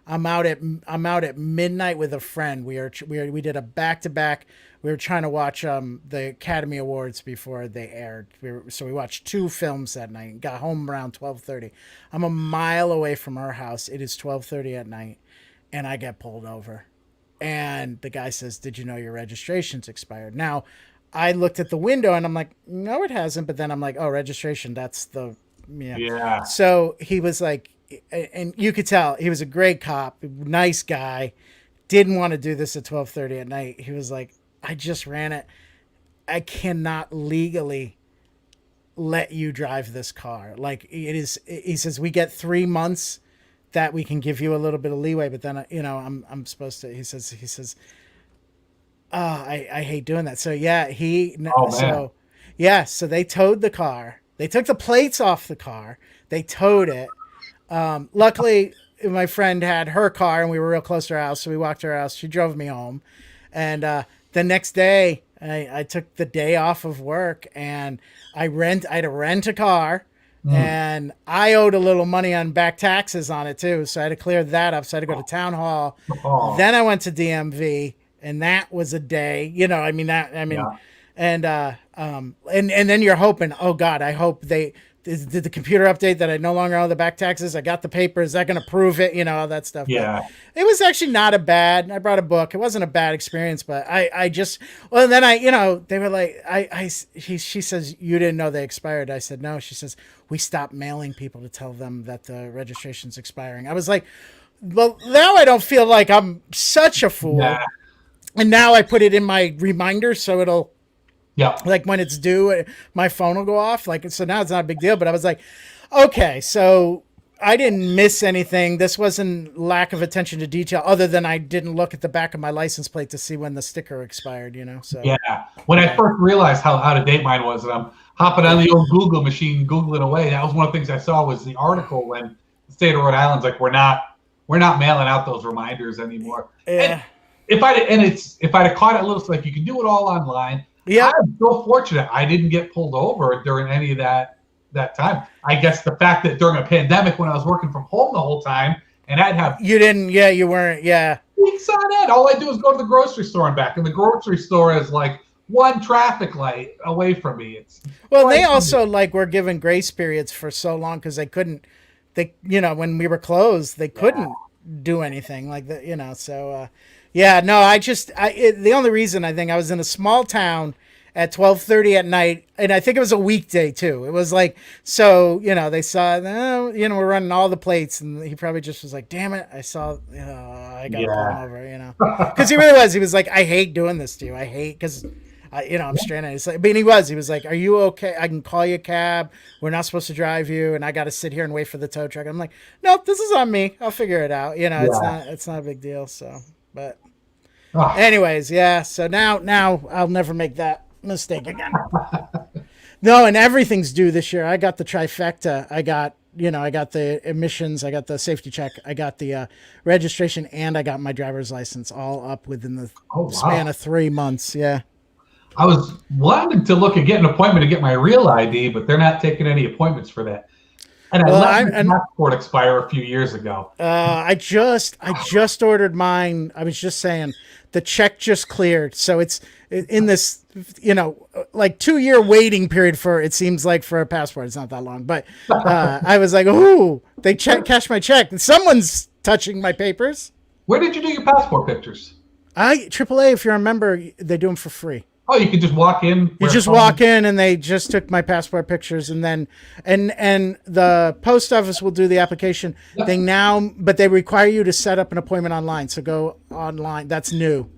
Speaker 1: I'm out at midnight with a friend. We did a back-to-back. We were trying to watch the Academy Awards before they aired. So we watched 2 films that night. Got home around 12:30. I'm a mile away from our house. It is 12:30 at night, and I get pulled over. And the guy says, "Did you know your registration's expired?" Now, I looked at the window and I'm like, no, it hasn't. But then I'm like, oh, registration. That's the,
Speaker 2: Yeah.
Speaker 1: So he was like, and you could tell he was a great cop, nice guy, didn't want to do this at 12:30 at night. He was like, I just ran it. I cannot legally let you drive this car. Like it is, he says, we get 3 months that we can give you a little bit of leeway, but then, I'm supposed to, he says, oh, I hate doing that. So yeah, so they towed the car. They took the plates off the car. They towed it. Luckily my friend had her car and we were real close to her house. So we walked to her house. She drove me home. And, the next day I took the day off of work and I had to rent a car. And I owed a little money on back taxes on it too. So I had to clear that up. So I had to go to town hall. Then I went to DMV and that was a day, and then you're hoping, oh God, I hope did the computer update that I no longer owe the back taxes. I got the paper. Is that going to prove it? All that stuff.
Speaker 2: Yeah.
Speaker 1: But it was actually not I brought a book. It wasn't a bad experience, but then they were like, she says, you didn't know they expired. I said, no. She says, we stopped mailing people to tell them that the registration's expiring. I was like, well, now I don't feel like I'm such a fool.
Speaker 2: Yeah.
Speaker 1: And now I put it in my reminder so it'll,
Speaker 2: yeah,
Speaker 1: like when it's due, my phone will go off. Like, so now it's not a big deal, but I was like, okay, so I didn't miss anything. This wasn't lack of attention to detail other than I didn't look at the back of my license plate to see when the sticker expired, so.
Speaker 2: Yeah. When I first realized how out of date mine was, and I'm hopping on the old Google machine, Googling away. That was one of the things I saw was the article when the state of Rhode Island's like, we're not mailing out those reminders anymore.
Speaker 1: Yeah.
Speaker 2: And if I'd have caught it a little, like you can do it all online.
Speaker 1: Yeah.
Speaker 2: I'm so fortunate I didn't get pulled over during any of that time. I guess the fact that during a pandemic when I was working from home the whole time and I'd have
Speaker 1: you weren't
Speaker 2: weeks on end. All I do is go to the grocery store and back. And the grocery store is like one traffic light away from me.
Speaker 1: They also were given grace periods for so long because when we were closed, they couldn't do anything like that, so the only reason I think I was in a small town at 12:30 at night, and I think it was a weekday too. It was like, so, they saw, we're running all the plates, and he probably just was like, damn it, I saw, I got to pull him over, because he really was. He was like, I hate doing this to you. I hate, because, I'm stranded. It's like, but he was like, are you okay? I can call you a cab. We're not supposed to drive you, and I got to sit here and wait for the tow truck. I'm like, nope, this is on me. I'll figure it out. It's not a big deal. So, but anyways, so now I'll never make that mistake again. No, and everything's due this year. I got the trifecta. I got the emissions, I got the safety check, I got the registration, and I got my driver's license all up within the span of 3 months. Yeah.
Speaker 2: I was wanting to look at getting an appointment to get my real ID, but they're not taking any appointments for that. And I let my passport expire a few years ago.
Speaker 1: I just ordered mine. I was just saying the check just cleared. So it's in this, 2-year waiting period for, it seems like, for a passport. It's not that long, but I was like, ooh, they cashed my check. Someone's touching my papers.
Speaker 2: Where did you do your passport pictures?
Speaker 1: AAA, if you remember, they do them for free.
Speaker 2: Oh, you could just walk in.
Speaker 1: You just walk in, and they just took my passport pictures, and then, and the post office will do the application thing now, but they require you to set up an appointment online. So go online. That's new.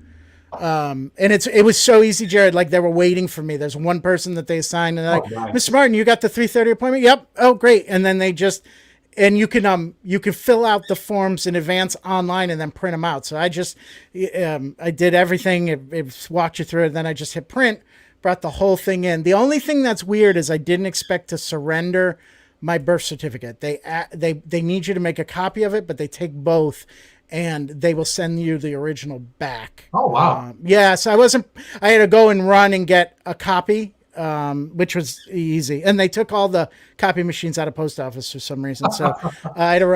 Speaker 1: And it was so easy, Jerrod. Like, they were waiting for me. There's one person that they assigned, and they're like,
Speaker 2: nice.
Speaker 1: Mr. Martin, you got the 3:30 appointment? Yep. Oh, great. And then they just. And you can fill out the forms in advance online and then print them out. So I did everything. It walked you through it. Then I just hit print, brought the whole thing in. The only thing that's weird is I didn't expect to surrender my birth certificate. They need you to make a copy of it, but they take both, and they will send you the original back.
Speaker 2: Oh, wow.
Speaker 1: So I had to go and run and get a copy. Which was easy, and they took all the copy machines out of post office for some reason. So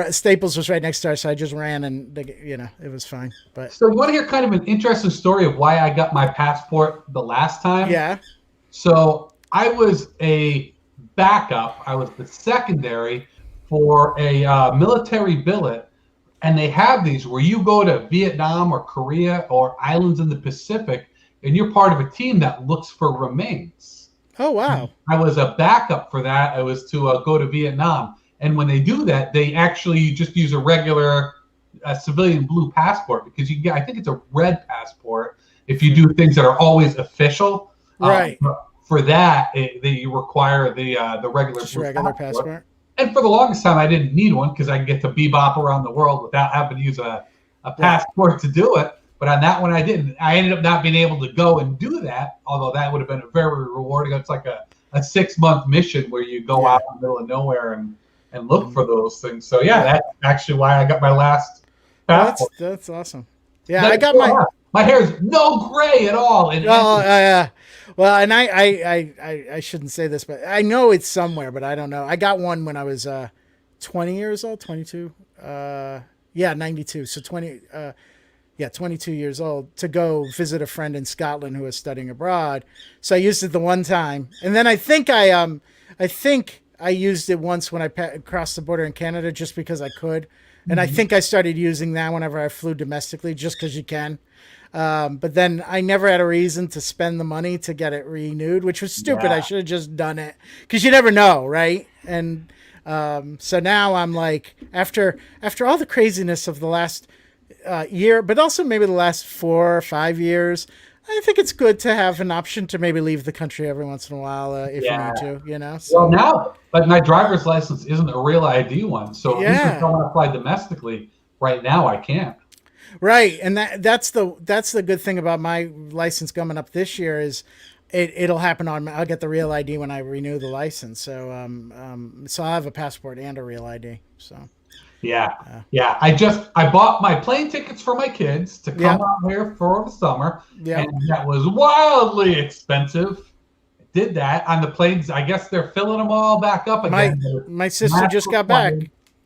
Speaker 1: Staples was right next door, so I just ran, and it was fine. But
Speaker 2: so you want to hear kind of an interesting story of why I got my passport the last time?
Speaker 1: Yeah.
Speaker 2: So I was a backup. I was the secondary for a military billet, and they have these where you go to Vietnam or Korea or islands in the Pacific, and you're part of a team that looks for remains.
Speaker 1: Oh, wow. I
Speaker 2: was a backup for that. I was to go to Vietnam. And when they do that, they actually just use a regular civilian blue passport, because I think it's a red passport if you do things that are always official.
Speaker 1: Right.
Speaker 2: for that, you require the regular
Speaker 1: Just regular passport.
Speaker 2: And for the longest time, I didn't need one because I can get to bebop around the world without having to use a passport to do it. But on that one, I didn't. I ended up not being able to go and do that, although that would have been very rewarding. It's like a 6-month mission where you go out in the middle of nowhere and look for those things. So, that's actually why I got my last passport.
Speaker 1: That's awesome. Yeah, I got
Speaker 2: my hair is no gray at all.
Speaker 1: Yeah. Well, and I shouldn't say this, but I know it's somewhere, but I don't know. I got one when I was 20 years old, 22. 92. So 22 years old to go visit a friend in Scotland who was studying abroad. So I used it the one time, and then I think I used it once when I crossed the border in Canada just because I could, and I think I started using that whenever I flew domestically just because you can. But then I never had a reason to spend the money to get it renewed, which was stupid. I should have just done it because you never know, right? And so now I'm like, after all the craziness of the last year, but also maybe the last 4 or 5 years, I think it's good to have an option to maybe leave the country every once in a while if you need to, you know? So.
Speaker 2: Well, now, but my driver's license isn't a real ID one. So if I want to fly domestically, right now I can't.
Speaker 1: Right, and that's the good thing about my license coming up this year is it'll happen on. I'll get the real ID when I renew the license. So so I'll have a passport and a real ID. So
Speaker 2: yeah. I bought my plane tickets for my kids to come out here for the summer, and that was wildly expensive. I did that on the planes. I guess they're filling them all back up again.
Speaker 1: My sister just got back.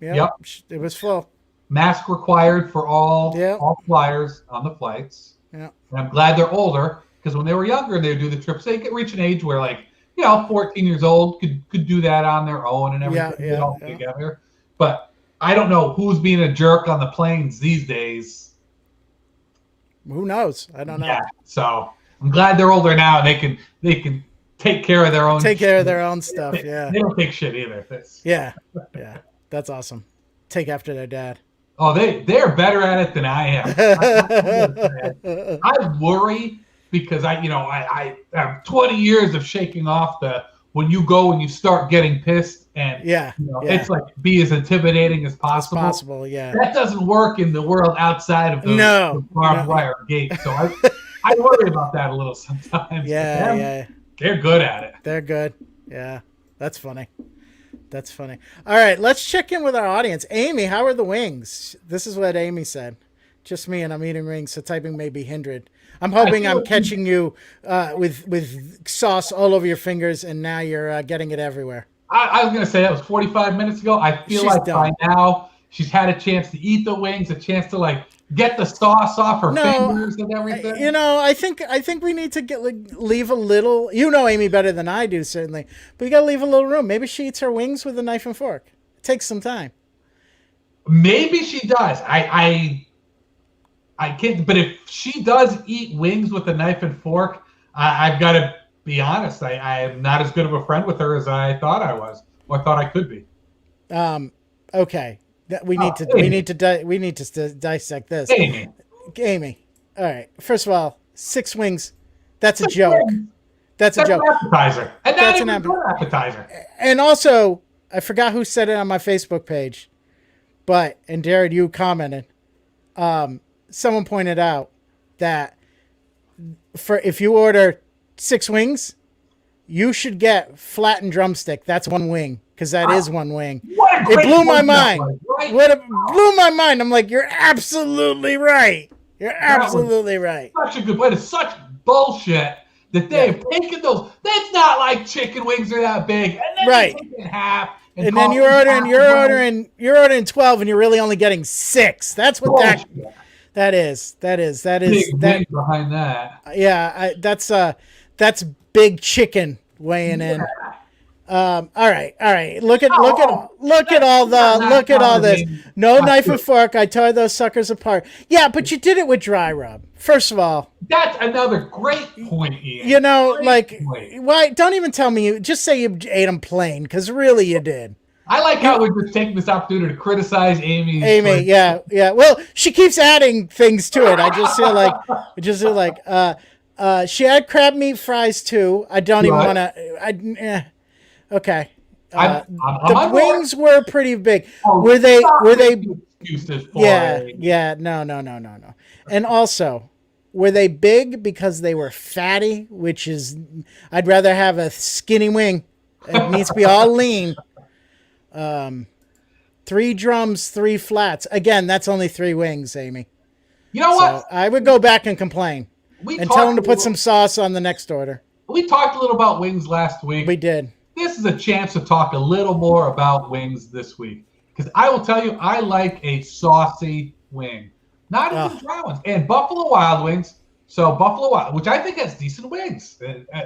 Speaker 1: Yep, it was full.
Speaker 2: Mask required for all flyers on the flights. Yeah. And I'm glad they're older because when they were younger, they would do the trips. They could reach an age where, 14 years old could do that on their own and everything together. But I don't know who's being a jerk on the planes these days.
Speaker 1: Who knows? I don't know.
Speaker 2: Yeah. So I'm glad they're older now. And they can take care of their own.
Speaker 1: Take care of their own stuff. Yeah.
Speaker 2: They don't take shit either.
Speaker 1: Yeah. That's awesome. Take after their dad.
Speaker 2: Oh, they're better at it than I am. I worry because I have 20 years of shaking off when you start getting pissed and it's like be as intimidating as possible. That doesn't work in the world outside of the barbed wire gate. So I worry about that a little sometimes.
Speaker 1: Yeah.
Speaker 2: They're good at it.
Speaker 1: They're good. Yeah, that's funny. That's funny. All right, let's check in with our audience. Amy, how are the wings? This is what Amy said. Just me, and I'm eating rings, so typing may be hindered. I'm hoping I'm catching you with sauce all over your fingers, and now you're getting it everywhere.
Speaker 2: I was going to say that was 45 minutes ago. I feel like by now she's had a chance to eat the wings, a chance to get the sauce off her fingers and everything.
Speaker 1: I think we need to leave a little. You know Amy better than I do, certainly. But you got to leave a little room. Maybe she eats her wings with a knife and fork. It takes some time.
Speaker 2: Maybe she does. I can't. But if she does eat wings with a knife and fork, I've got to be honest. I am not as good of a friend with her as I thought I was, or thought I could be.
Speaker 1: Okay. We need to dissect this. Amy. All right. First of all, 6 wings. That's a joke. That's a joke.
Speaker 2: An appetizer. And that's an appetizer.
Speaker 1: And also, I forgot who said it on my Facebook page, and Jerrod, you commented. Someone pointed out that if you order 6 wings, you should get flattened drumstick. That's 1 wing. Because that is 1 wing. It blew my mind. Blew my mind. I'm like, you're absolutely right. You're absolutely right.
Speaker 2: Such a good point. It's such bullshit that they have taken those. That's not like chicken wings are that big. And then they take it in half. And then you're
Speaker 1: ordering 12, and you're really only getting 6. That's what that is. That is
Speaker 2: big behind that.
Speaker 1: Yeah, that's big chicken weighing in. All right. Look at all this. No knife and fork. I tore those suckers apart. Yeah, but you did it with dry rub. First of all,
Speaker 2: that's another great point, Ian.
Speaker 1: Why? Don't even tell me. You just say you ate them plain, because really you did.
Speaker 2: I like how we're just taking this opportunity to criticize Amy.
Speaker 1: Yeah. Well, she keeps adding things to it. I just feel like, She had crab meat fries too. I don't even
Speaker 2: Right.
Speaker 1: want to. Okay.
Speaker 2: I'm
Speaker 1: The
Speaker 2: on board.
Speaker 1: wings were pretty big.
Speaker 2: Oh,
Speaker 1: Were they?
Speaker 2: stop
Speaker 1: Were they?
Speaker 2: making excuses for
Speaker 1: Yeah.
Speaker 2: it.
Speaker 1: Yeah. No. No. No. No. No. And also, were they big because they were fatty? Which is, I'd rather have a skinny wing. It needs to be all lean. 3 drums, 3 flats. Again, that's only 3 wings, Amy.
Speaker 2: You know
Speaker 1: So
Speaker 2: what?
Speaker 1: I would go back and complain and tell them to put some sauce on the next order.
Speaker 2: We talked a little about wings last week.
Speaker 1: We did.
Speaker 2: This is a chance to talk a little more about wings this week. Because I will tell you, I like a saucy wing. Not even dry ones. And Buffalo Wild Wings, so Buffalo Wild, which I think has decent wings,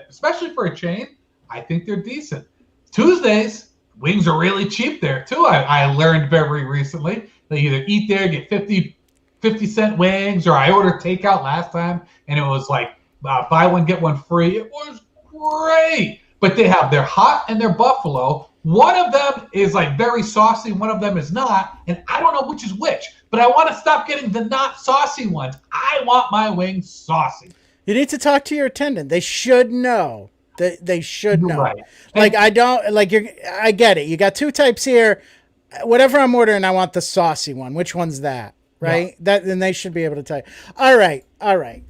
Speaker 2: especially for a chain. I think they're decent. Tuesdays, wings are really cheap there, too. I learned very recently. They either eat there, get 50-cent wings, or I ordered takeout last time, and it was like buy one, get one free. It was great. But they have their hot and their buffalo. One of them is like very saucy, one of them is not, and I don't know which is which. But I want to stop getting the not saucy ones. I want my wings saucy.
Speaker 1: You need to talk to your attendant. They should know. They should know.
Speaker 2: Right.
Speaker 1: Like I don't like you're. I get it. You got 2 types here. Whatever I'm ordering, I want the saucy one. Which one's that? Right.
Speaker 2: Yeah.
Speaker 1: That then they should be able to tell you. All right. All right.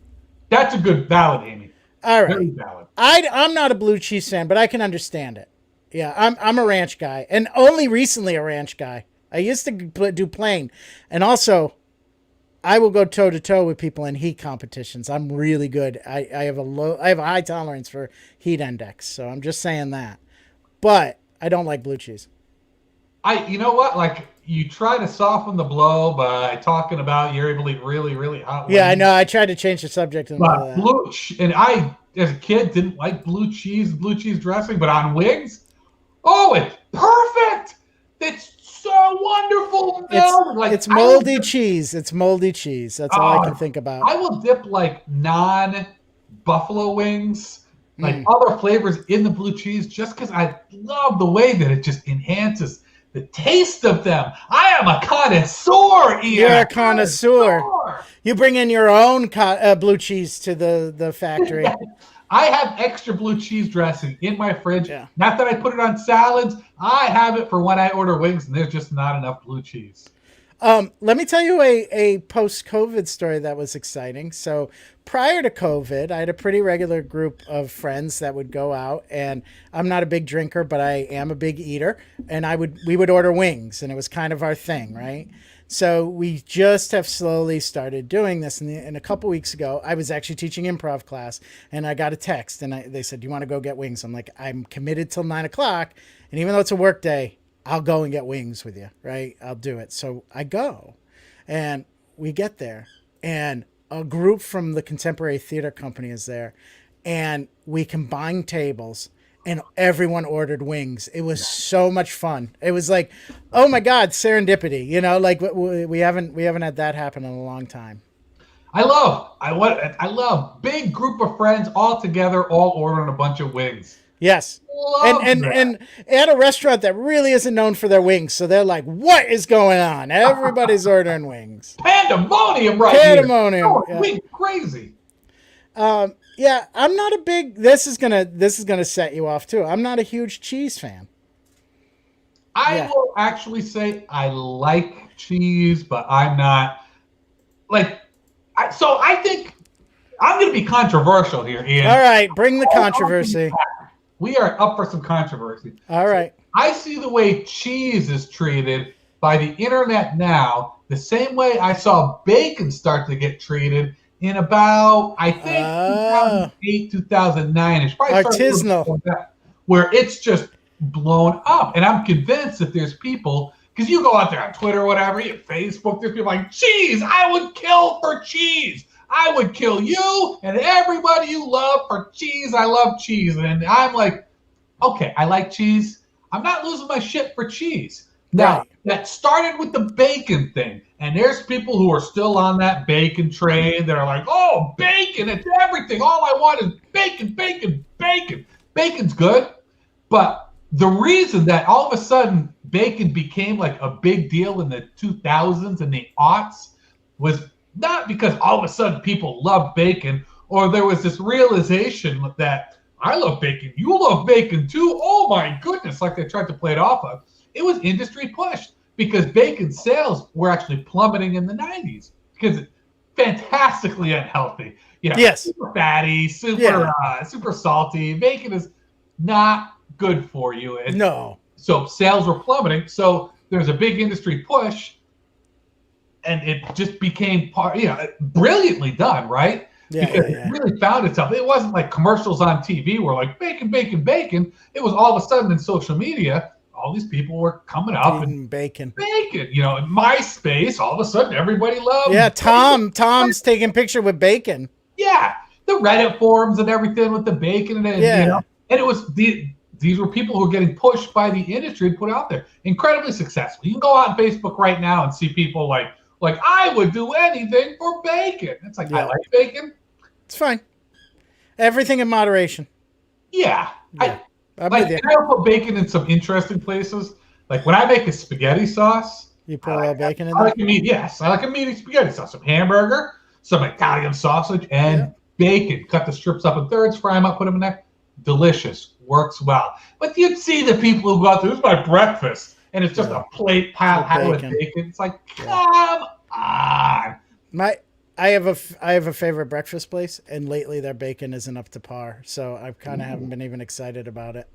Speaker 2: That's a good valid, Amy.
Speaker 1: All right.
Speaker 2: Very valid.
Speaker 1: I'm not a blue cheese fan, but I can understand it. Yeah, I'm a ranch guy, and only recently a ranch guy. I used to do plain, and also, I will go toe to toe with people in heat competitions. I'm really good. I have a high tolerance for heat index, so I'm just saying that. But I don't like blue cheese.
Speaker 2: You know what? Like, you try to soften the blow by talking about you're able to eat really, really hot wings.
Speaker 1: Yeah, I know. I tried to change the subject. And all
Speaker 2: But
Speaker 1: that.
Speaker 2: and I, as a kid, didn't like blue cheese dressing, but on wings, oh, it's perfect. It's so wonderful.
Speaker 1: It's moldy cheese. It's moldy cheese. That's all I can think about.
Speaker 2: I will dip like non-buffalo wings, like other flavors in the blue cheese, just because I love the way that it just enhances the taste of them. I am a connoisseur, Ian.
Speaker 1: You're a connoisseur. You bring in your own blue cheese to the factory.
Speaker 2: I have extra blue cheese dressing in my fridge.
Speaker 1: Yeah.
Speaker 2: Not that I put it on salads. I have it for when I order wings, and there's just not enough blue cheese.
Speaker 1: Let me tell you a post-COVID story that was exciting. So prior to COVID, I had a pretty regular group of friends that would go out, and I'm not a big drinker, but I am a big eater, and we would order wings, and it was kind of our thing, right? So we just have slowly started doing this. And a couple weeks ago, I was actually teaching improv class, and I got a text, and they said, "Do you want to go get wings?" I'm like, "I'm committed till 9:00, and even though it's a work day, I'll go and get wings with you, right? I'll do it." So I go, and we get there, and a group from the Contemporary Theater Company is there, and we combined tables, and everyone ordered wings. It was so much fun. It was like, oh my God, serendipity, like we haven't had that happen in a long time.
Speaker 2: I love big group of friends all together, all ordering a bunch of wings.
Speaker 1: Yes. And at a restaurant that really isn't known for their wings. So they're like, what is going on? Everybody's ordering wings.
Speaker 2: Pandemonium right
Speaker 1: Pandemonium.
Speaker 2: here.
Speaker 1: Yeah.
Speaker 2: Wing crazy.
Speaker 1: Yeah, I'm not a big, this is gonna set you off too. I'm not a huge cheese fan.
Speaker 2: I will actually say I like cheese, but I'm not so I think I'm going to be controversial here, Ian.
Speaker 1: All right, bring the controversy.
Speaker 2: We are up for some controversy.
Speaker 1: All right.
Speaker 2: I see the way cheese is treated by the internet now the same way I saw bacon start to get treated in about, I think, 2008, 2009. It's probably
Speaker 1: artisanal.
Speaker 2: Where it's just blown up. And I'm convinced that there's people, because you go out there on Twitter or whatever, you Facebook, there's people like, cheese, I would kill for cheese. I would kill you and everybody you love for cheese. I love cheese. And I'm like, okay, I like cheese. I'm not losing my shit for cheese. Now, that started with the bacon thing. And there's people who are still on that bacon train that are like, oh, bacon, it's everything. All I want is bacon, bacon, bacon. Bacon's good. But the reason that all of a sudden bacon became like a big deal in the 2000s and the aughts was not because all of a sudden people loved bacon or there was this realization that I love bacon, you love bacon too. Oh my goodness, like they tried to play it off of. It was industry pushed because bacon sales were actually plummeting in the 90s because it's fantastically unhealthy.
Speaker 1: Yes.
Speaker 2: Super fatty, super salty. Bacon is not good for you. And
Speaker 1: no.
Speaker 2: So sales were plummeting. So there's a big industry push, and it just became brilliantly done, right? Because it really found itself. It wasn't like commercials on TV were like bacon, bacon, bacon. It was all of a sudden in social media, all these people were coming up and
Speaker 1: bacon.
Speaker 2: In MySpace, all of a sudden everybody loved.
Speaker 1: Yeah, Tom's taking picture with bacon.
Speaker 2: Yeah, the Reddit forums and everything with the bacon and and it was these were people who were getting pushed by the industry to put out there. Incredibly successful. You can go on Facebook right now and see people like I would do anything for bacon. It's like I like bacon.
Speaker 1: It's fine. Everything in moderation.
Speaker 2: Yeah. I put bacon in some interesting places. Like when I make a spaghetti sauce,
Speaker 1: you put a little bacon in there?
Speaker 2: I like a meaty spaghetti sauce. Some hamburger, some Italian sausage, and bacon. Cut the strips up in thirds, fry them up, put them in there. Delicious. Works well. But you'd see the people who go out there, this is my breakfast, and it's just a plate piled high with bacon. It's like, come on.
Speaker 1: I have a favorite breakfast place, and lately their bacon isn't up to par, so I kind of haven't been even excited about it.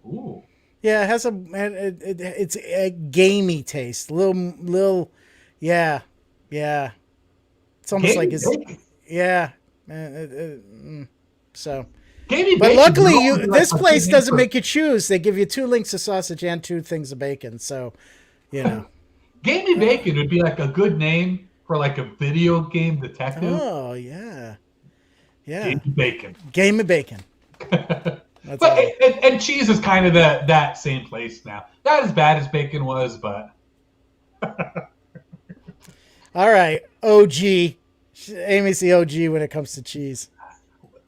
Speaker 2: Ooh.
Speaker 1: Yeah, it has it's a gamey taste, little, yeah. It's almost
Speaker 2: gamey
Speaker 1: like so.
Speaker 2: Gamey
Speaker 1: but
Speaker 2: bacon,
Speaker 1: luckily, this place doesn't make you choose. They give you 2 links of sausage and 2 things of bacon, so
Speaker 2: Gamey bacon would be like a good name for like a video game detective.
Speaker 1: Oh yeah.
Speaker 2: Gamey bacon.
Speaker 1: Gamey bacon.
Speaker 2: And cheese is kind of that same place now. Not as bad as bacon was, but.
Speaker 1: All right, OG. Amy's the OG when it comes to cheese.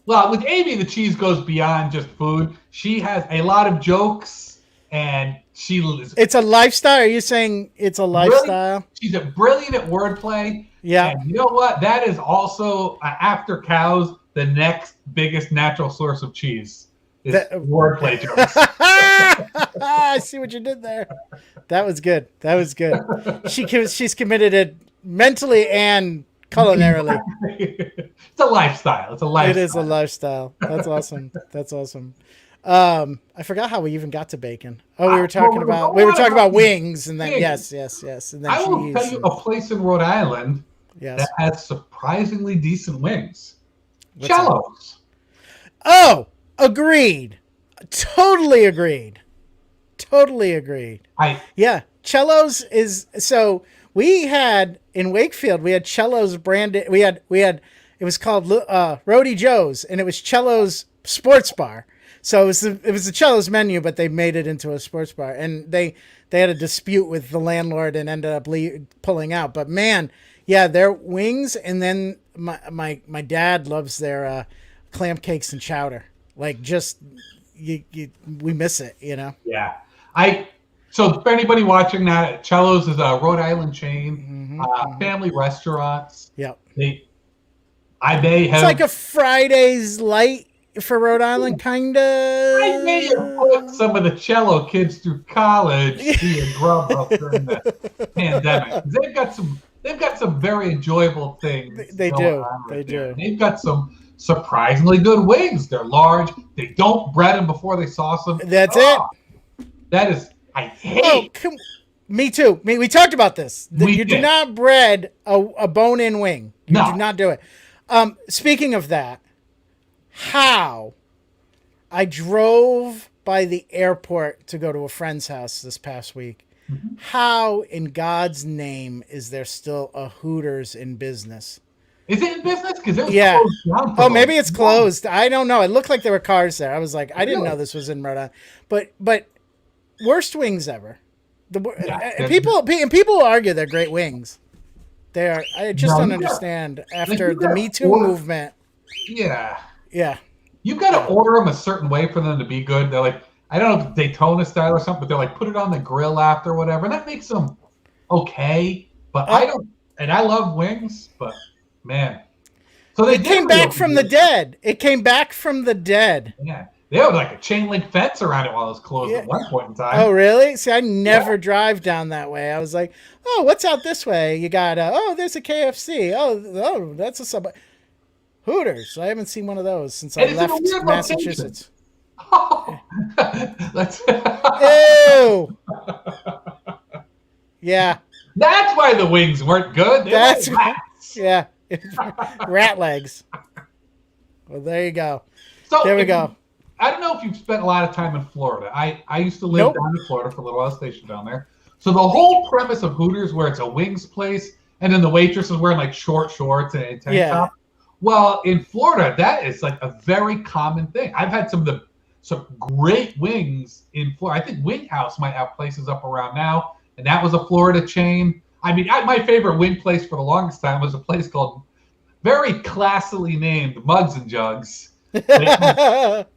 Speaker 2: Well, with Amy, the cheese goes beyond just food. She has a lot of jokes, and
Speaker 1: it's a lifestyle. Are you saying it's a lifestyle?
Speaker 2: She's brilliant at wordplay.
Speaker 1: Yeah.
Speaker 2: And you know what? That is also, after cows, the next biggest natural source of cheese is wordplay jokes.
Speaker 1: I see what you did there. That was good. She's committed it mentally and culinarily.
Speaker 2: It's a lifestyle.
Speaker 1: It is a lifestyle. That's awesome. I forgot how we even got to bacon. Oh, we were talking about wings, and then yes, and then
Speaker 2: I will tell you a place in Rhode Island that has surprisingly decent wings. Cello's.
Speaker 1: Oh, agreed. Totally agreed. Cello's is so. We had in Wakefield, we had Cello's branded. We had it was called Roadie Joe's, and it was Cello's sports bar. So it was the Cello's menu, but they made it into a sports bar, and they had a dispute with the landlord and ended up pulling out. But man, yeah, their wings, and then my dad loves their clam cakes and chowder. Like just we miss it,
Speaker 2: Yeah, So for anybody watching that, Cello's is a Rhode Island chain, family restaurants.
Speaker 1: Yep.
Speaker 2: It's
Speaker 1: like a Fridays light for Rhode Island, kind of.
Speaker 2: I may have put some of the Cello kids through college via Grubhub during the pandemic. They've got some very enjoyable things.
Speaker 1: They do.
Speaker 2: They've got some surprisingly good wings. They're large. They don't bread them before they sauce them.
Speaker 1: That's it.
Speaker 2: That is. I hate.
Speaker 1: Me too. We talked about this. You do not bread a bone-in wing. You do not do it. Speaking of that, how I drove by the airport to go to a friend's house this past week. Mm-hmm. How in God's name is there still a Hooters in business?
Speaker 2: Is it in business? Because it was closed down.
Speaker 1: Maybe it's closed. I don't know. It looked like there were cars there. I was like, I didn't know this was in Rhode Island. But worst wings ever. People argue they're great wings. They are. I just don't understand after the Me Too movement.
Speaker 2: Yeah.
Speaker 1: Yeah.
Speaker 2: You got to order them a certain way for them to be good. They're like, I don't know, Daytona style or something, but they're like, put it on the grill after whatever. And that makes them okay. But I don't, and I love wings, but man, So they
Speaker 1: It came back from the dead. It came back from the dead.
Speaker 2: Yeah. They had like a chain link fence around it while it was closed
Speaker 1: Yeah.
Speaker 2: at one point in time.
Speaker 1: Oh, really? See, I never drive down that way. I was like, oh, what's out this way? You got, there's a KFC. Oh, that's a Subway. Hooters. I haven't seen one of those since I left Massachusetts.
Speaker 2: Oh,
Speaker 1: Ew. Yeah.
Speaker 2: That's why the wings weren't good.
Speaker 1: That's rats. Yeah. Rat legs. Well, there you go.
Speaker 2: So
Speaker 1: there we go.
Speaker 2: I don't know if you've spent a lot of time in Florida. I used to live down in Florida for a little while, stationed down there. So the whole premise of Hooters, where it's a wings place, and then the waitress is wearing like short shorts and a tank top. Well, in Florida, that is like a very common thing. I've had some great wings in Florida. I think Wing House might have places up around now, and that was a Florida chain. I mean, my favorite wing place for the longest time was a place called, very classily named, Mugs and Jugs.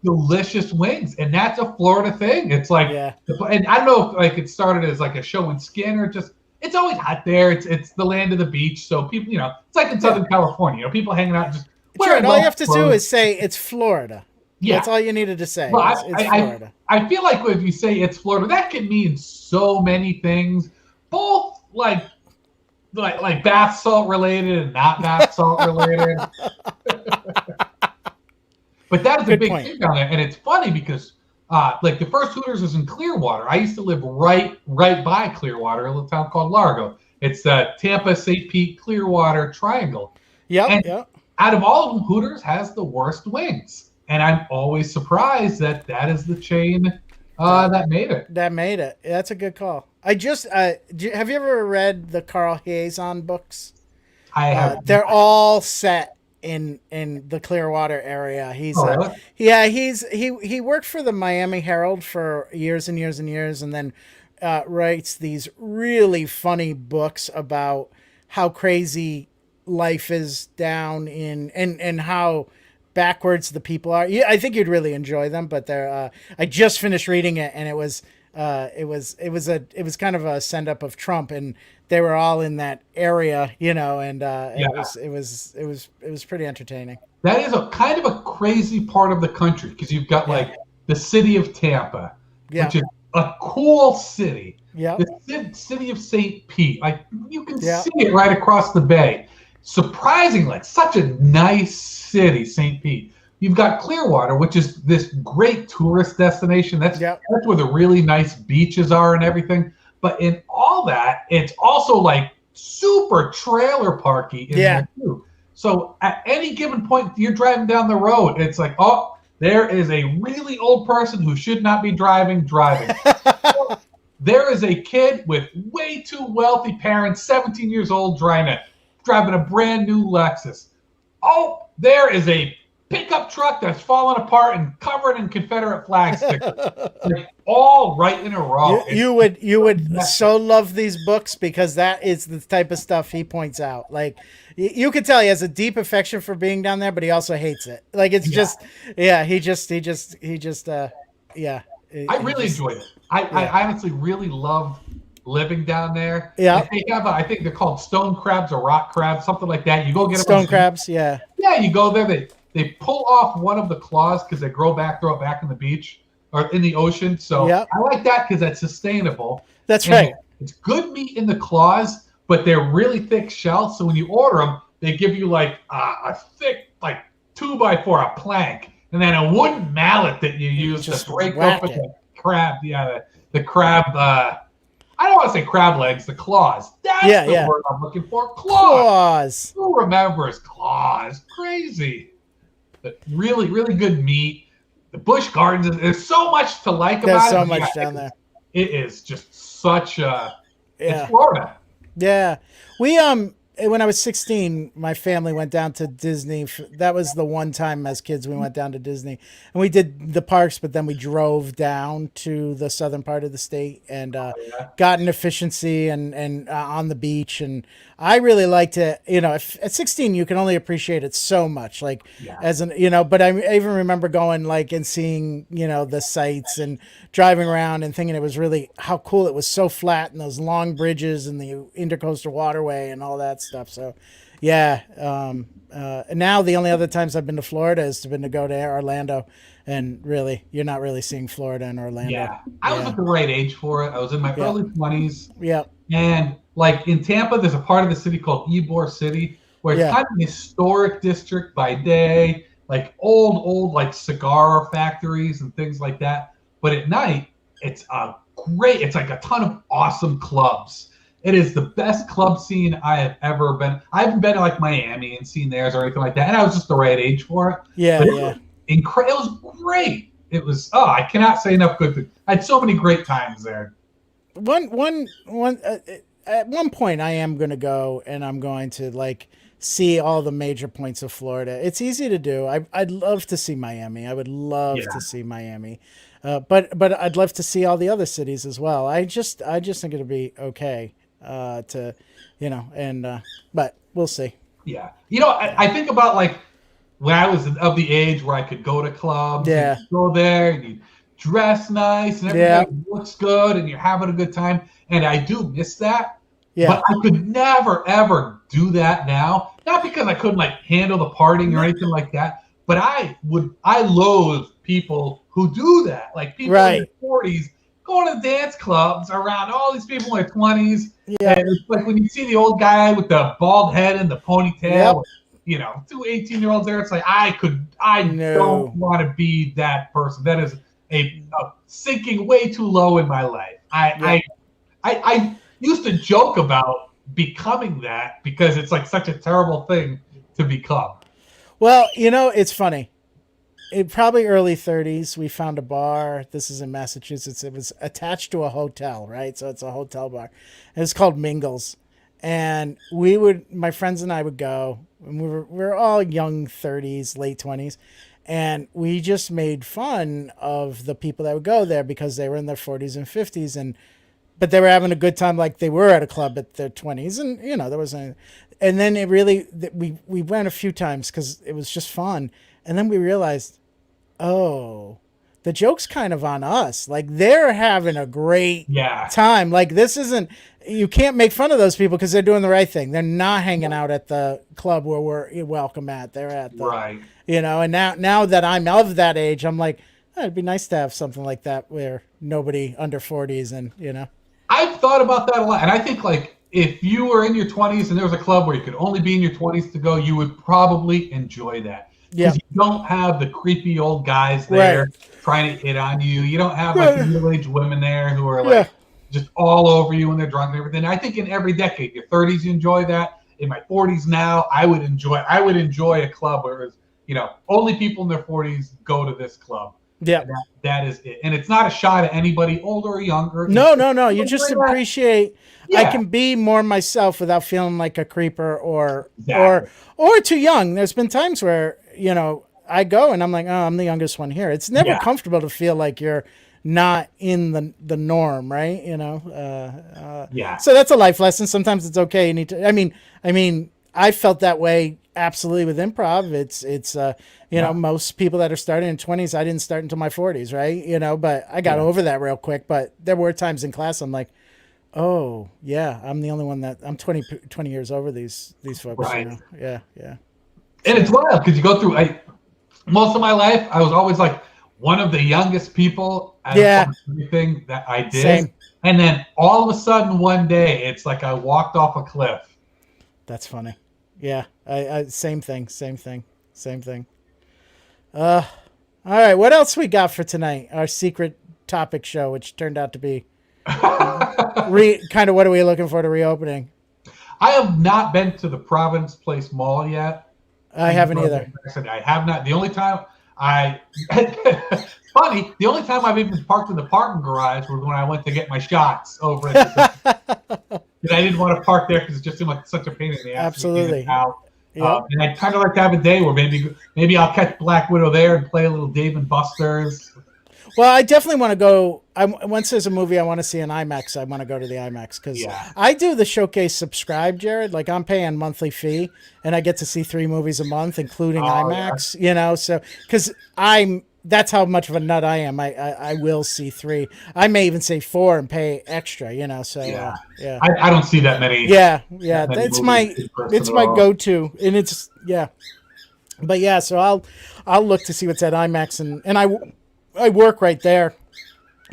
Speaker 2: Delicious wings, and that's a Florida thing. It's like, and I don't know if like it started as like a show and skin, or just it's always hot there. It's the land of the beach, so people, it's like in Southern California. People hanging out just.
Speaker 1: Sure, all you have to do is say it's Florida. Yeah, that's all you needed to say.
Speaker 2: Well,
Speaker 1: it's Florida.
Speaker 2: I feel like if you say it's Florida, that can mean so many things, both like bath salt related and not bath salt related. But that is a big thing down there, and it's funny because like the first Hooters was in Clearwater. I used to live right by Clearwater, a little town called Largo. It's the Tampa, St. Pete, Clearwater triangle.
Speaker 1: Yep.
Speaker 2: Out of all of them, Hooters has the worst wings, and I'm always surprised that is the chain that made it.
Speaker 1: That made it. That's a good call. I just have you ever read the Carl Hiazon books?
Speaker 2: I have.
Speaker 1: They're all set in the Clearwater area. He worked for the Miami Herald for years and years and years, and then writes these really funny books about how crazy life is down in and how backwards the people are. I think you'd really enjoy them, but they're I just finished reading it, and it was kind of a send up of Trump, and they were all in that area, and it was pretty entertaining.
Speaker 2: That is a kind of a crazy part of the country, because you've got like the city of Tampa, which is a cool city. Yeah. The city of St. Pete, like you can see it right across the bay. Surprisingly, like such a nice city, St. Pete. You've got Clearwater, which is this great tourist destination. That's where the really nice beaches are and everything. But in all that, it's also like super trailer parky in there too. So at any given point, you're driving down the road, it's like, oh, there is a really old person who should not be driving. There is a kid with way too wealthy parents, 17 years old, driving a brand new Lexus. Oh, there is a pickup truck that's fallen apart and covered in Confederate flag stickers. Like, all right in a row.
Speaker 1: You would so love these books, because that is the type of stuff he points out. Like, you could tell he has a deep affection for being down there, but he also hates it. Like, it's
Speaker 2: I really enjoyed it. I honestly really loved living down there.
Speaker 1: Yeah.
Speaker 2: They have I think they're called stone crabs or rock crabs, something like that. You go get
Speaker 1: stone crabs, Yeah,
Speaker 2: you go there. They pull off one of the claws because they throw it back in the beach or in the ocean. So I like that because that's sustainable.
Speaker 1: That's right.
Speaker 2: It's good meat in the claws, but they're really thick shells. So when you order them, they give you like a thick, like 2x4, a plank, and then a wooden mallet that you use to break open the crab. Yeah, the crab. I don't want to say crab legs, the claws. That's the word I'm looking for. Claws. Who remembers claws? Crazy. But really, really good meat. The Busch Gardens, there's so much to like about it.
Speaker 1: There's so much down there.
Speaker 2: It is just such a... It's Florida.
Speaker 1: Yeah. We, when I was 16, my family went down to Disney. That was the one time as kids we went down to Disney. And we did the parks, but then we drove down to the southern part of the state and got an efficiency and on the beach. And I really liked it. At 16, you can only appreciate it so much. Like, but I even remember going like and seeing, the sights and driving around and thinking it was really how cool it was, so flat, and those long bridges and the intercoastal waterway and all that stuff. So Yeah. Now the only other times I've been to Florida is to go to Orlando, and really, you're not really seeing Florida in Orlando.
Speaker 2: Yeah, I was at the right age for it. I was in my
Speaker 1: Yeah.
Speaker 2: early 20s.
Speaker 1: Yeah.
Speaker 2: And like in Tampa, there's a part of the city called Ybor City where it's
Speaker 1: Yeah.
Speaker 2: kind of an historic district by day, like old like cigar factories and things like that. But at night, it's it's like a ton of awesome clubs. It is the best club scene I have ever been. I haven't been to like Miami and seen theirs or anything like that. And I was just the right age for it.
Speaker 1: Yeah.
Speaker 2: But
Speaker 1: Yeah.
Speaker 2: it was great. It was, I cannot say enough good things. I had so many great times there.
Speaker 1: At one point I am going to go, and I'm going to like see all the major points of Florida. It's easy to do. I'd love to see Miami. I would love to see Miami. But I'd love to see all the other cities as well. I just think it'll be okay to, but we'll see.
Speaker 2: Yeah. I think about like when I was of the age where I could go to clubs,
Speaker 1: Yeah.
Speaker 2: and go there and you dress nice and everything looks good and you're having a good time. And I do miss that.
Speaker 1: Yeah.
Speaker 2: But I could never, ever do that now. Not because I couldn't like handle the partying or anything like that, but I loathe people who do that. Like people in their 40s going to dance clubs around all these people in their 20s.
Speaker 1: Yeah.
Speaker 2: And it's like when you see the old guy with the bald head and the ponytail, two 18-year-olds there, it's like I don't want to be that person. That is a sinking way too low in my life. I used to joke about becoming that because it's like such a terrible thing to become.
Speaker 1: Well, it's funny. In probably early 30s, we found a bar. This is in Massachusetts. It was attached to a hotel, right? So it's a hotel bar. And it's called Mingles. And my friends and I would go, and we were all young 30s, late 20s. And we just made fun of the people that would go there because they were in their 40s and 50s, but they were having a good time, like they were at a club at their 20s, and there wasn't. And then we went a few times because it was just fun, and then we realized, oh, the joke's kind of on us. Like they're having a great time. Like this isn't. You can't make fun of those people because they're doing the right thing. They're not hanging out at the club where we're welcome at. They're at the
Speaker 2: right.
Speaker 1: And now that I'm of that age, I'm like, it'd be nice to have something like that where nobody under 40s and
Speaker 2: I've thought about that a lot, and I think like if you were in your 20s and there was a club where you could only be in your 20s to go, you would probably enjoy that. Because you don't have the creepy old guys there trying to hit on you. You don't have like the middle-aged women there who are like just all over you when they're drunk and everything. I think in every decade, your 30s you enjoy that. In my 40s now, I would enjoy a club where it's, only people in their 40s go to this club.
Speaker 1: Yeah,
Speaker 2: that is it, and it's not a shot at anybody older or younger.
Speaker 1: No. You just appreciate. I can be more myself without feeling like a creeper or too young. There's been times where I go and I'm like, oh, I'm the youngest one here. It's never comfortable to feel like you're not in the norm, right? So that's a life lesson. Sometimes it's okay. You need to. I mean, I felt that way absolutely with improv. It's most people that are starting in 20s, I didn't start until my 40s, right? But I got over that real quick. But there were times in class I'm like, oh yeah, I'm the only one that I'm 20 years over these folks.
Speaker 2: Right.
Speaker 1: Yeah.
Speaker 2: And it's wild because you go through most of my life, I was always like one of the youngest people out of everything that I did.
Speaker 1: Same.
Speaker 2: And then all of a sudden one day it's like I walked off a cliff.
Speaker 1: That's funny. Yeah. I same thing. All right. What else we got for tonight? Our secret topic show, which turned out to be kind of what are we looking for to reapping?
Speaker 2: I have not been to the Providence Place Mall yet.
Speaker 1: I haven't either.
Speaker 2: I have not. The only time funny, the only time I've even parked in the parking garage was when I went to get my shots over at I didn't want to park there because it just seemed like such a pain in the ass.
Speaker 1: Absolutely.
Speaker 2: And I'd kind of like to have a day where maybe I'll catch Black Widow there and play a little Dave and Buster's.
Speaker 1: Well, I definitely want to go. Once there's a movie I want to see in IMAX, I want to go to the IMAX because I do the Showcase Subscribe, Jerrod. Like I'm paying monthly fee, and I get to see 3 movies a month, including IMAX. So because I'm that's how much of a nut I am. I will see 3. I may even say 4 and pay extra. So
Speaker 2: Yeah.
Speaker 1: yeah.
Speaker 2: I don't see that many.
Speaker 1: Yeah.
Speaker 2: that many
Speaker 1: It's
Speaker 2: movies in person
Speaker 1: it's
Speaker 2: at
Speaker 1: my
Speaker 2: all.
Speaker 1: go-to, and it's But yeah, so I'll look to see what's at IMAX, and I work right there.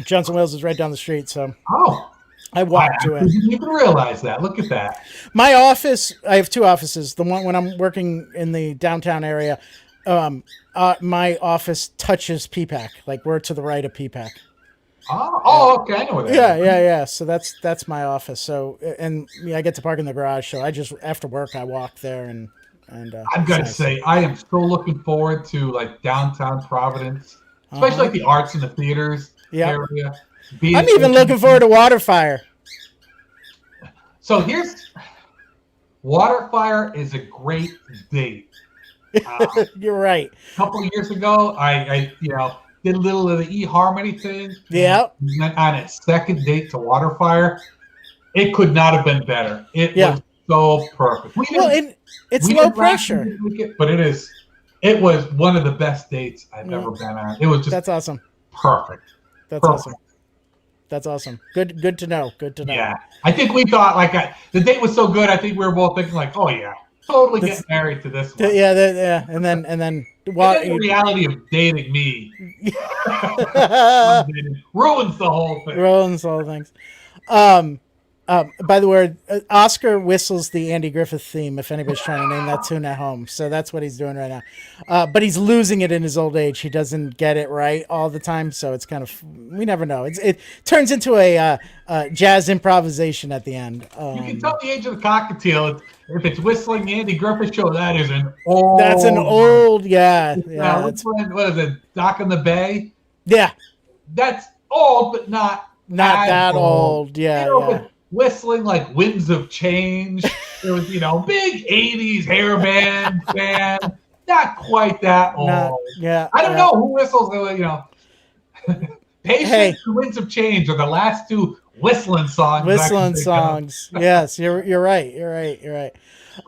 Speaker 1: Johnson Wales is right down the street, so
Speaker 2: Oh,
Speaker 1: I walk to it.
Speaker 2: didn't even realize that. Look at that.
Speaker 1: My office, I have 2 offices. The one when I'm working in the downtown area, my office touches PPAC. Like we're to the right of PPAC.
Speaker 2: Okay, I know what that is.
Speaker 1: Yeah. So that's my office. So and I get to park in the garage. So I just after work I walk there and
Speaker 2: I've got to say, I am so looking forward to like downtown Providence, especially like the arts and the theaters area.
Speaker 1: I'm even looking forward to Waterfire.
Speaker 2: So Waterfire is a great date.
Speaker 1: You're right.
Speaker 2: A couple of years ago, I did a little of the eHarmony thing.
Speaker 1: Yeah.
Speaker 2: Went on its second date to Waterfire. It could not have been better. It was so perfect.
Speaker 1: It's low pressure.
Speaker 2: But it was one of the best dates I've ever been on. It was just
Speaker 1: that's awesome.
Speaker 2: Perfect.
Speaker 1: That's awesome. That's awesome. Good to know. Good to know.
Speaker 2: Yeah. I think we thought the date was so good. I think we were both thinking like, oh yeah, totally get married to this one.
Speaker 1: Yeah. And then
Speaker 2: the reality of dating me ruins the whole thing.
Speaker 1: Ruins all things. By the way, Oscar whistles the Andy Griffith theme if anybody's trying to name that tune at home. So that's what he's doing right now. But he's losing it in his old age. He doesn't get it right all the time. So it's kind of, we never know. It turns into a jazz improvisation at the end.
Speaker 2: You can tell the age of the cockatiel. If it's whistling the Andy Griffith show, that is an old.
Speaker 1: That's an old, yeah.
Speaker 2: What is it? Dock in the Bay?
Speaker 1: Yeah.
Speaker 2: That's old, but not
Speaker 1: that old. Yeah.
Speaker 2: Whistling like Winds of Change. There was, big 80s hair band. Not quite that old. I don't know who whistles, Patience and Winds of Change are the last 2 whistling songs.
Speaker 1: Yes, you're right.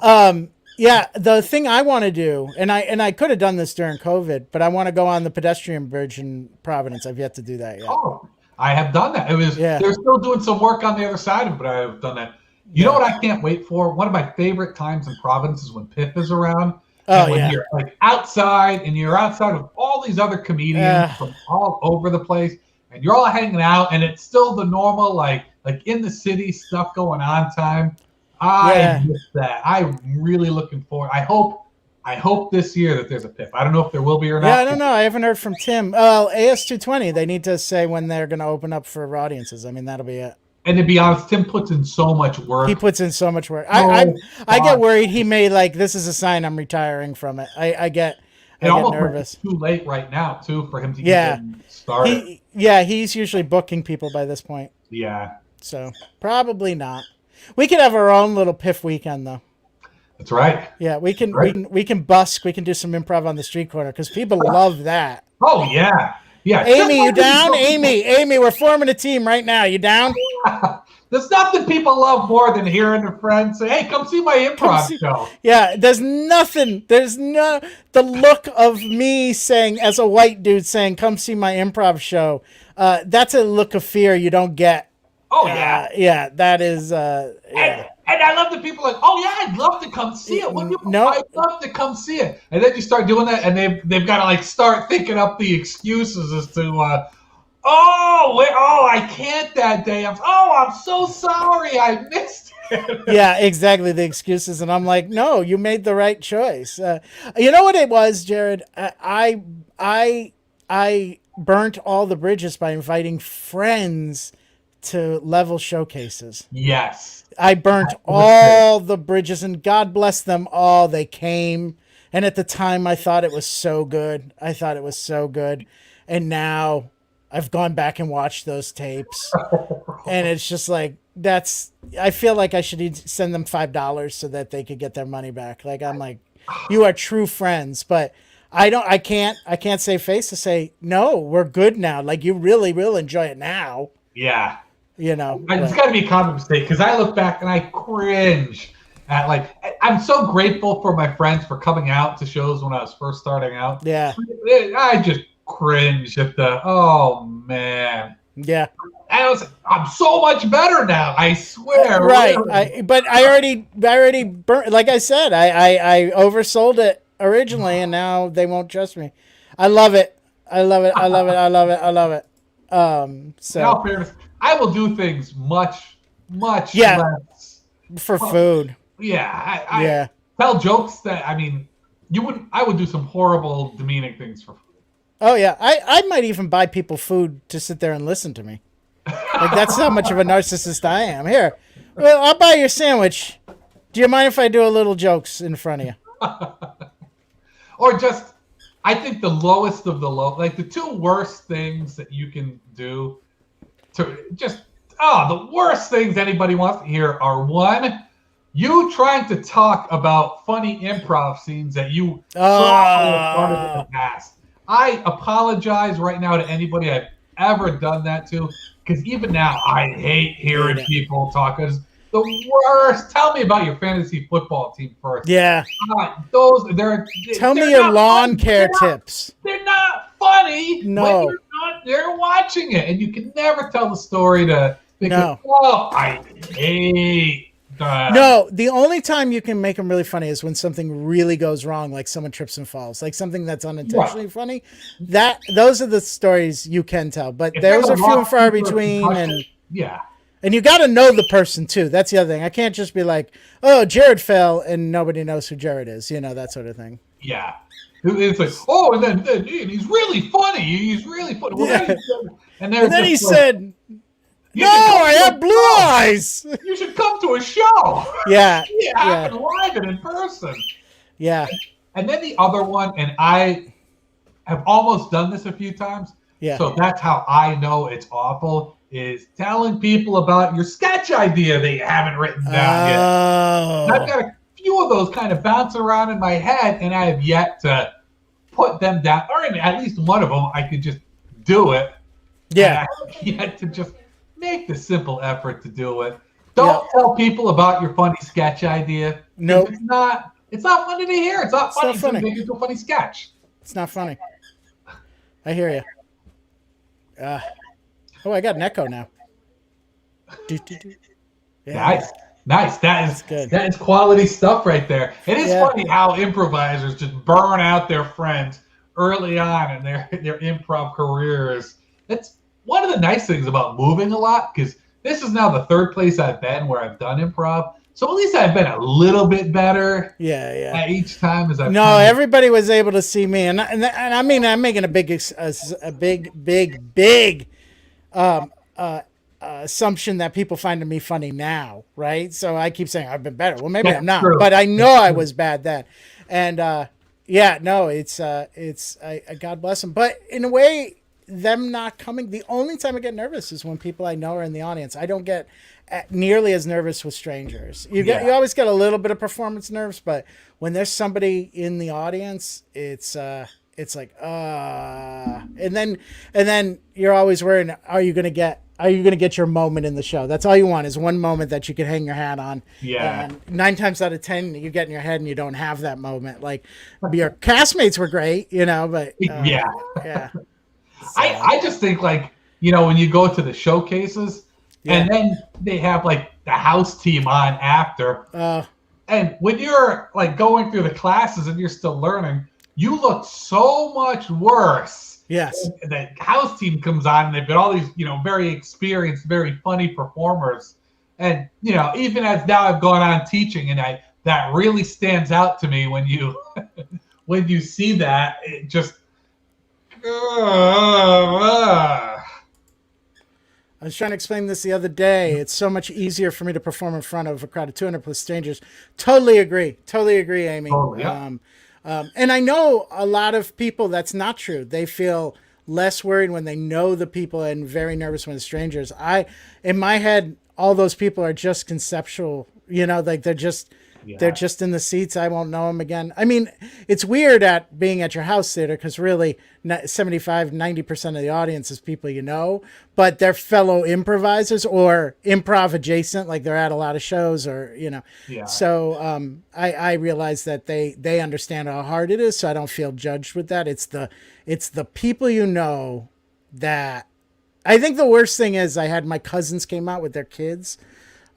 Speaker 1: The thing I want to do, and I could have done this during COVID, but I want to go on the pedestrian bridge in Providence. I've yet to do that yet.
Speaker 2: Oh, I have done that. They're still doing some work on the other side of it, but I have done that. You know what I can't wait for? One of my favorite times in Providence is when Piff is around. When you're like outside and you're outside with all these other comedians from all over the place, and you're all hanging out, and it's still the normal like in the city stuff going on time. I miss that. I'm really looking forward. I hope this year that there's a Piff. I don't know if there will be or not.
Speaker 1: Yeah, I don't know. I haven't heard from Tim. AS220, they need to say when they're going to open up for audiences. I mean, that'll be it.
Speaker 2: And to be honest, Tim puts in so much work.
Speaker 1: He puts in so much work. I get worried he may this is a sign I'm retiring from it. I get nervous.
Speaker 2: Too late right now, too, for him to get started.
Speaker 1: He's usually booking people by this point.
Speaker 2: Yeah.
Speaker 1: So probably not. We could have our own little Piff weekend, though.
Speaker 2: That's right.
Speaker 1: Yeah, we can busk. We can do some improv on the street corner because people love that.
Speaker 2: Oh yeah.
Speaker 1: Amy, you down? Amy, we're forming a team right now. You down?
Speaker 2: There's nothing people love more than hearing a friend say, "Hey, come see my improv show."
Speaker 1: Yeah, there's nothing. The look of me saying, as a white dude saying, "Come see my improv show." That's a look of fear you don't get.
Speaker 2: Oh yeah.
Speaker 1: Yeah, that is.
Speaker 2: And I love the people like, "Oh yeah, I'd love to come see it." I'd love to come see it. And then you start doing that, and they've got to start thinking up the excuses as to, I can't that day. I'm so sorry, I missed it.
Speaker 1: Yeah, exactly, the excuses, and I'm like, no, you made the right choice. You know what it was, Jerrod? I burnt all the bridges by inviting friends to level showcases.
Speaker 2: Yes.
Speaker 1: I burnt all the bridges, and God bless them all. They came, and at the time I thought it was so good. And now I've gone back and watched those tapes, and it's just like, I feel like I should send them $5 so that they could get their money back. Like, I'm like, you are true friends, but I can't save face to say, no, we're good now. Like, you really will enjoy it now.
Speaker 2: Yeah.
Speaker 1: It's
Speaker 2: got to be a common mistake because I look back and I cringe at I'm so grateful for my friends for coming out to shows when I was first starting out.
Speaker 1: Yeah.
Speaker 2: I just cringe at the, oh man.
Speaker 1: Yeah.
Speaker 2: I'm so much better now. I swear.
Speaker 1: Right.
Speaker 2: Really.
Speaker 1: But I already burnt, like I said, I oversold it originally and now they won't trust me. I love it. I love it. I love it. I love it. I love it. So
Speaker 2: In all fairness, I will do things much
Speaker 1: Yeah.
Speaker 2: less.
Speaker 1: For food.
Speaker 2: Yeah.
Speaker 1: Yeah.
Speaker 2: I tell jokes that, I mean, I would do some horrible, demeaning things for food.
Speaker 1: Oh yeah. I might even buy people food to sit there and listen to me. Like that's how much of a narcissist I am. Here, well, I'll buy your sandwich. Do you mind if I do a little jokes in front of you?
Speaker 2: Or just, I think the lowest of the low, like the two worst things that you can do to just, the worst things anybody wants to hear are, one, you trying to talk about funny improv scenes that you saw in the past. I apologize right now to anybody I've ever done that to, because even now I hate hearing people talk. It's the worst. Tell me about your fantasy football team first.
Speaker 1: Yeah.
Speaker 2: Tell
Speaker 1: me your lawn care tips.
Speaker 2: They're not funny.
Speaker 1: No.
Speaker 2: When they're watching it, and you can never tell the story to.
Speaker 1: No.
Speaker 2: Oh, I hate.
Speaker 1: No, the only time you can make them really funny is when something really goes wrong, like someone trips and falls, like something that's unintentionally funny. Those are the stories you can tell, but those are few and far between. And and you got to know the person too. That's the other thing. I can't just be like, "Oh, Jerrod fell," and nobody knows who Jerrod is. That sort of thing.
Speaker 2: Yeah, it's like, oh, and then he's really funny. He's really funny. Well,
Speaker 1: yeah.
Speaker 2: And
Speaker 1: then he said. No, I have blue eyes.
Speaker 2: You should come to a show.
Speaker 1: Yeah.
Speaker 2: Happen live and in person.
Speaker 1: Yeah.
Speaker 2: And then the other one, and I have almost done this a few times.
Speaker 1: Yeah.
Speaker 2: So that's how I know it's awful, is telling people about your sketch idea that you haven't written down yet. And I've got a few of those kind of bounce around in my head, and I have yet to put them down. Or at least one of them, I could just do it.
Speaker 1: Yeah.
Speaker 2: And I have yet to just make the simple effort to do it. Don't tell people about your funny sketch idea.
Speaker 1: No,
Speaker 2: it's not funny to hear. It's not funny to make it into a funny sketch.
Speaker 1: It's not funny. I hear you. I got an echo now.
Speaker 2: Yeah. Nice. That's
Speaker 1: good.
Speaker 2: That is quality stuff right there. It is funny how improvisers just burn out their friends early on in their improv careers. That's one of the nice things about moving a lot, because this is now the third place I've been where I've done improv. So at least I've been a little bit better.
Speaker 1: Yeah.
Speaker 2: Each time as I've
Speaker 1: everybody was able to see me, and I mean I'm making a big assumption that people find me funny now, right? So I keep saying I've been better. Well, maybe I'm not, but I know I was bad then, and it's God bless them. But in a way, them not coming, the only time I get nervous is when people I know are in the audience. I don't get nearly as nervous with strangers. You always get a little bit of performance nerves, but when there's somebody in the audience, it's like and then you're always worrying, are you gonna get your moment in the show? That's all you want, is one moment that you can hang your hat on.
Speaker 2: Yeah.
Speaker 1: And 9 times out of 10, you get in your head and you don't have that moment. Like your castmates were great, but yeah. So.
Speaker 2: I just think, like, when you go to the showcases and then they have like the house team on after, and when you're like going through the classes and you're still learning, you look so much worse.
Speaker 1: Yes.
Speaker 2: The house team comes on and they've got all these, very experienced, very funny performers. And, even as now I've gone on teaching, and that really stands out to me when you when you see that, it just
Speaker 1: I was trying to explain this the other day. It's so much easier for me to perform in front of a crowd of 200 plus strangers. Totally agree, Amy.
Speaker 2: Oh, yeah.
Speaker 1: And I know a lot of people that's not true. They feel less worried when they know the people and very nervous when it's strangers. In my head, all those people are just conceptual. Like they're just They're just in the seats. I won't know them again. I mean, it's weird at being at your house theater because really 75-90% of the audience is people you know, but they're fellow improvisers or improv adjacent, like they're at a lot of shows or, you know.
Speaker 2: Yeah.
Speaker 1: So I realize that they understand how hard it is, so I don't feel judged with that. It's the people you know that I think the worst thing is I had my cousins came out with their kids.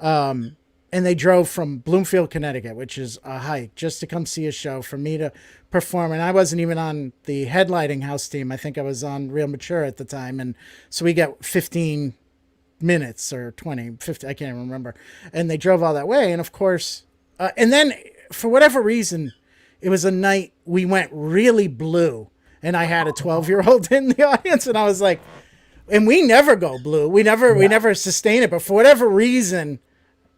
Speaker 1: And they drove from Bloomfield, Connecticut, which is a hike, just to come see a show for me to perform. And I wasn't even on the headlighting house team. I think I was on Real Mature at the time. And so we got 15 minutes or 20, 50, I can't even remember. And they drove all that way. And of course, and then for whatever reason, it was a night we went really blue. And I had a 12-year-old in the audience. And I was like, and we never go blue. We never sustain it. But for whatever reason,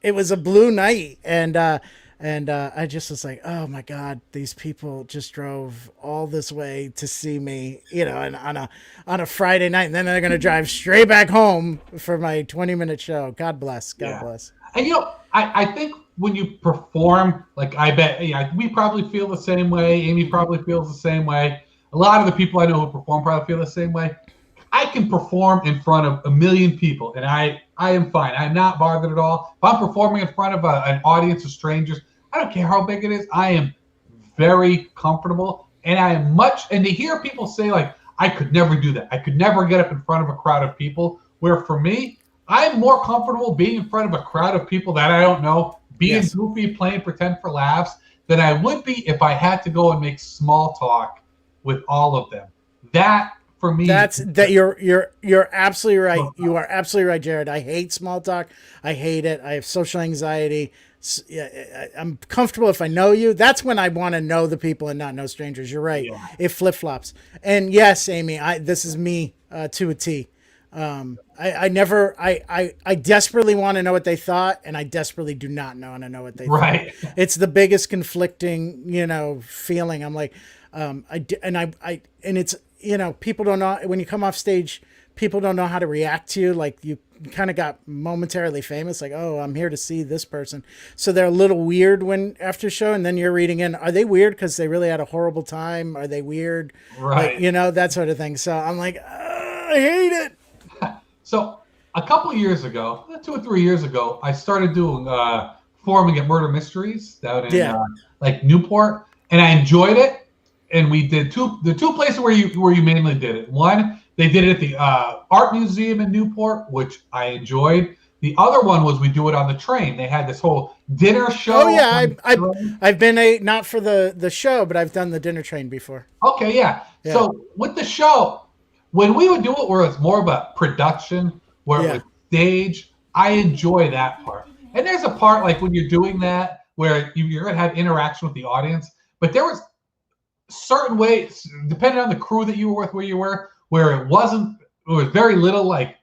Speaker 1: it was a blue night, and I just was like, oh my God, these people just drove all this way to see me, you know, and on a Friday night, and then they're gonna drive straight back home for my 20-minute show. God bless. God bless.
Speaker 2: And you know, I think when you perform, like I bet we probably feel the same way. Amy probably feels the same way. A lot of the people I know who perform probably feel the same way. I can perform in front of a million people, and I am fine. I'm not bothered at all. If I'm performing in front of an audience of strangers, I don't care how big it is. I am very comfortable, and I am and to hear people say, like, I could never do that. I could never get up in front of a crowd of people, where for me, I'm more comfortable being in front of a crowd of people that I don't know, being goofy, playing pretend for laughs, than I would be if I had to go and make small talk with all of them. That, for me, you're absolutely right. You are absolutely right, Jerrod. I hate small talk. I hate it. I have social anxiety. I'm comfortable if I know you. That's when I want to know the people and not know strangers. You're right. Yeah. It flip flops. And yes, Amy, this is me to a T. I desperately want to know what they thought, and I desperately do not want to know what they thought. It's the biggest conflicting, feeling. I'm like, and it's, people don't know when you come off stage, people don't know how to react to you. Like you kind of got momentarily famous, like, oh, I'm here to see this person. So they're a little weird after show. And then you're reading in, are they weird because they really had a horrible time? Are they weird? Right.
Speaker 1: Like, that sort of thing. So I'm like, I hate it.
Speaker 2: So a couple of years ago, 2 or 3 years ago, I started doing performing at Murder Mysteries down in Newport, and I enjoyed it. And we did the two places where you mainly did it. One, they did it at the Art Museum in Newport, which I enjoyed. The other one was we do it on the train. They had this whole dinner show.
Speaker 1: Oh yeah, I've been not for the show, but I've done the dinner train before.
Speaker 2: Okay, yeah. So with the show, when we would do it where it's more of a production, where it was stage, I enjoy that part. And there's a part like when you're doing that where you're going to have interaction with the audience, but there was certain ways, depending on the crew that you were with, where you were, where it was very little like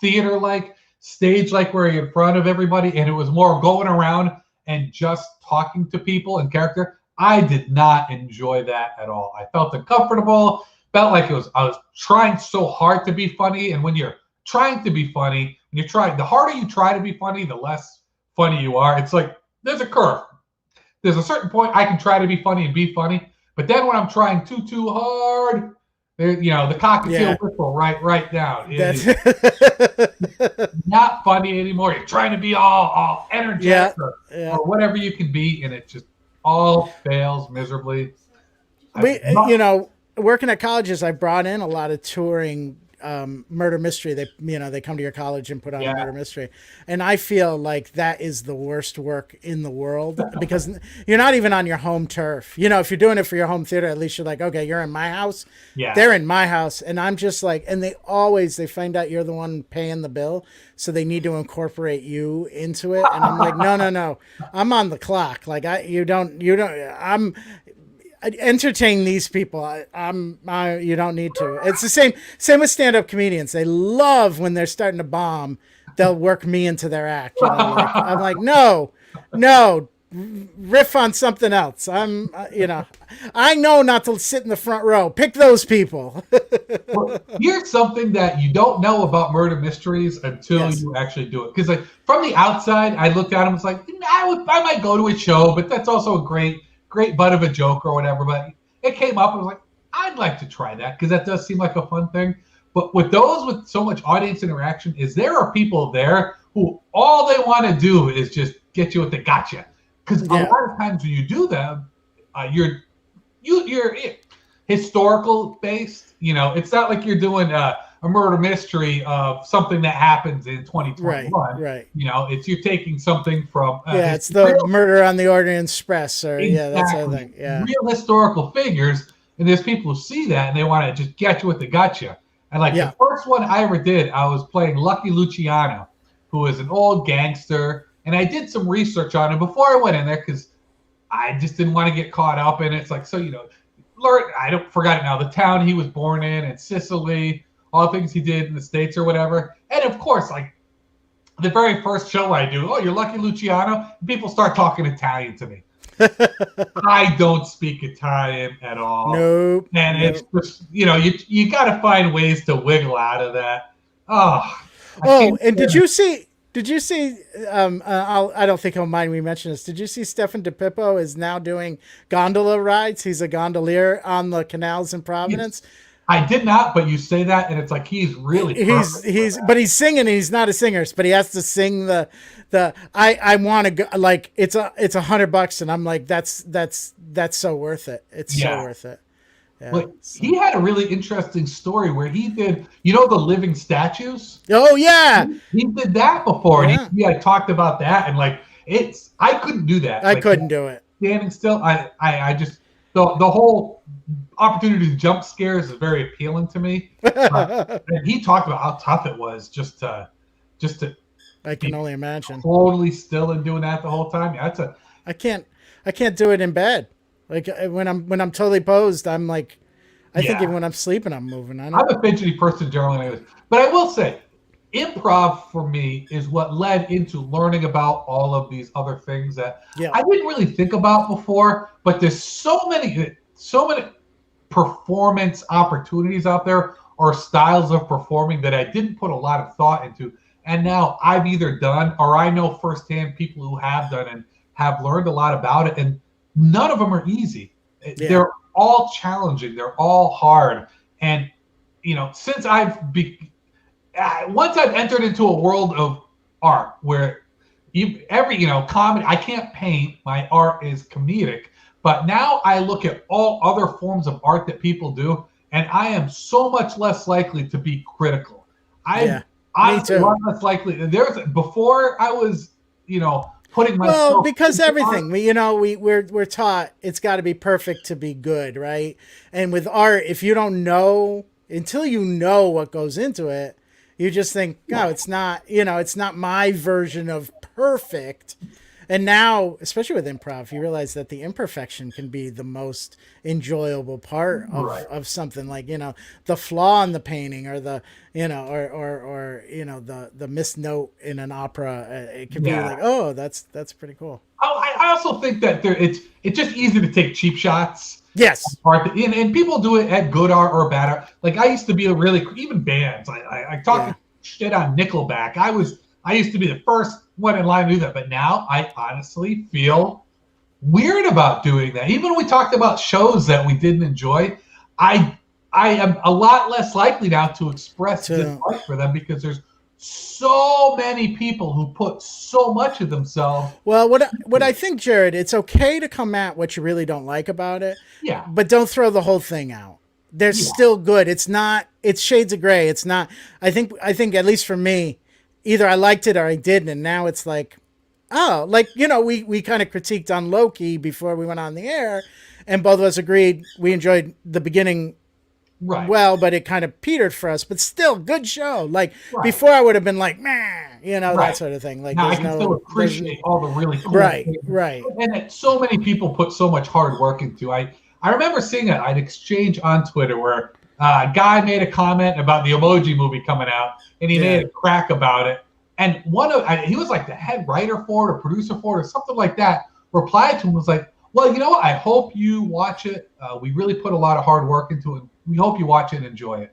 Speaker 2: theater, like stage, like where you're in front of everybody, and it was more going around and just talking to people in character. I did not enjoy that at all. I felt uncomfortable, felt like I was trying so hard to be funny, and when you're trying to be funny, the harder you try to be funny, the less funny you are. It's like there's a curve. There's a certain point I can try to be funny and be funny, but then when I'm trying too hard, the cockatiel whistle right down. It's not funny anymore. You're trying to be all energetic or whatever you can be, and it just all fails miserably.
Speaker 1: Working at colleges, I brought in a lot of touring murder mystery. They come to your college and put on a murder mystery, and I feel like that is the worst work in the world because you're not even on your home turf. If you're doing it for your home theater, at least you're like, okay, you're in my house. They're in my house, and I'm just like, and they find out you're the one paying the bill, so they need to incorporate you into it, and I'm like, no, I'm on the clock. Like I'm entertain these people. You don't need to. It's the same with stand-up comedians. They love when they're starting to bomb, they'll work me into their act. I'm like, no, riff on something else. I know not to sit in the front row. Pick those people.
Speaker 2: Well, here's something that you don't know about murder mysteries until
Speaker 1: Yes.
Speaker 2: you actually do it. Because like from the outside, I looked at him. It's like I might go to a show, but that's also a great butt of a joke or whatever. But it came up. I was like, I'd like to try that because that does seem like a fun thing. But with those with so much audience interaction, is there are people there who all they want to do is just get you with the gotcha. Because a lot of times when you do them, you're historical based. You know, it's not like you're doing a murder mystery of something that happens in 2021.
Speaker 1: Right.
Speaker 2: You know, you're taking something from
Speaker 1: it's the Murder on the Orient Express, or
Speaker 2: exactly,
Speaker 1: that's the other thing. Yeah,
Speaker 2: real historical figures, and there's people who see that and they want to just get you with the gotcha. And like the first one I ever did, I was playing Lucky Luciano, who is an old gangster, and I did some research on him before I went in there because I just didn't want to get caught up in it. It's like, so forgot it now. The town he was born in Sicily, all the things he did in the States or whatever. And of course, like the very first show I do, oh, you're Lucky Luciano, people start talking Italian to me. I don't speak Italian at all.
Speaker 1: Nope.
Speaker 2: And it's just, you got to find ways to wiggle out of that.
Speaker 1: And did you see? I don't think he'll mind me mentioning this. Did you see Stefan DePippo is now doing gondola rides? He's a gondolier on the canals in Providence.
Speaker 2: I did not, but you say that, and it's like he's really
Speaker 1: but he's singing. He's not a singer, but he has to sing the. I want to go, like it's $100, and I'm like that's so worth it. It's so worth it. Yeah,
Speaker 2: but he had a really interesting story where he did, the living statues.
Speaker 1: Oh yeah,
Speaker 2: he did that before, and he had talked about that, and like I couldn't do that.
Speaker 1: I couldn't do it.
Speaker 2: Standing still, I just the whole opportunity to jump scares is very appealing to me. And he talked about how tough it was just to.
Speaker 1: I can only imagine.
Speaker 2: Totally still and doing that the whole time. Yeah,
Speaker 1: I can't do it in bed. Like when I'm totally posed, I'm like, I think even when I'm sleeping, I'm moving. I'm
Speaker 2: a fidgety person generally, but I will say, improv for me is what led into learning about all of these other things that I didn't really think about before. But there's so many performance opportunities out there or styles of performing that I didn't put a lot of thought into. And now I've either done or I know firsthand people who have done and have learned a lot about it. And none of them are easy. Yeah. They're all challenging. They're all hard. And, since once I've entered into a world of art where comedy, I can't paint, my art is comedic, but now I look at all other forms of art that people do, and I am so much less likely to be critical. I'm a lot less likely. Before I was, putting myself.
Speaker 1: Because everything we're taught it's got to be perfect to be good, right? And with art, if you don't know until you know what goes into it, you just think, no, it's not. It's not my version of perfect. And now, especially with improv, you realize that the imperfection can be the most enjoyable part of something, like, the flaw in the painting or the, the missed note in an opera. It can be like, oh, that's pretty cool.
Speaker 2: I also think that it's just easy to take cheap shots.
Speaker 1: Yes.
Speaker 2: And people do it at good art or bad art. Like I used to be even bands. I talk shit on Nickelback. I used to be the first one in line to do that, but now I honestly feel weird about doing that. Even when we talked about shows that we didn't enjoy, I am a lot less likely now to express dislike for them because there's so many people who put so much of themselves.
Speaker 1: Well, what I think, Jerrod, it's okay to come at what you really don't like about it.
Speaker 2: Yeah.
Speaker 1: But don't throw the whole thing out. There's still good. It's shades of gray. It's not. I think at least for me, either I liked it or I didn't, and now it's like, oh, like, we kind of critiqued on Loki before we went on the air, and both of us agreed we enjoyed the beginning well, but it kind of petered for us, but still, good show. Like, before I would have been like, meh, that sort of thing. Like,
Speaker 2: now I can still appreciate all the really cool things.
Speaker 1: Right.
Speaker 2: And that so many people put so much hard work into. I remember seeing an exchange on Twitter where a guy made a comment about the Emoji Movie coming out, and he made a crack about it. And he was like the head writer for it or producer for it or something like that, replied to him was like, well, you know what? I hope you watch it. We really put a lot of hard work into it. We hope you watch it and enjoy it.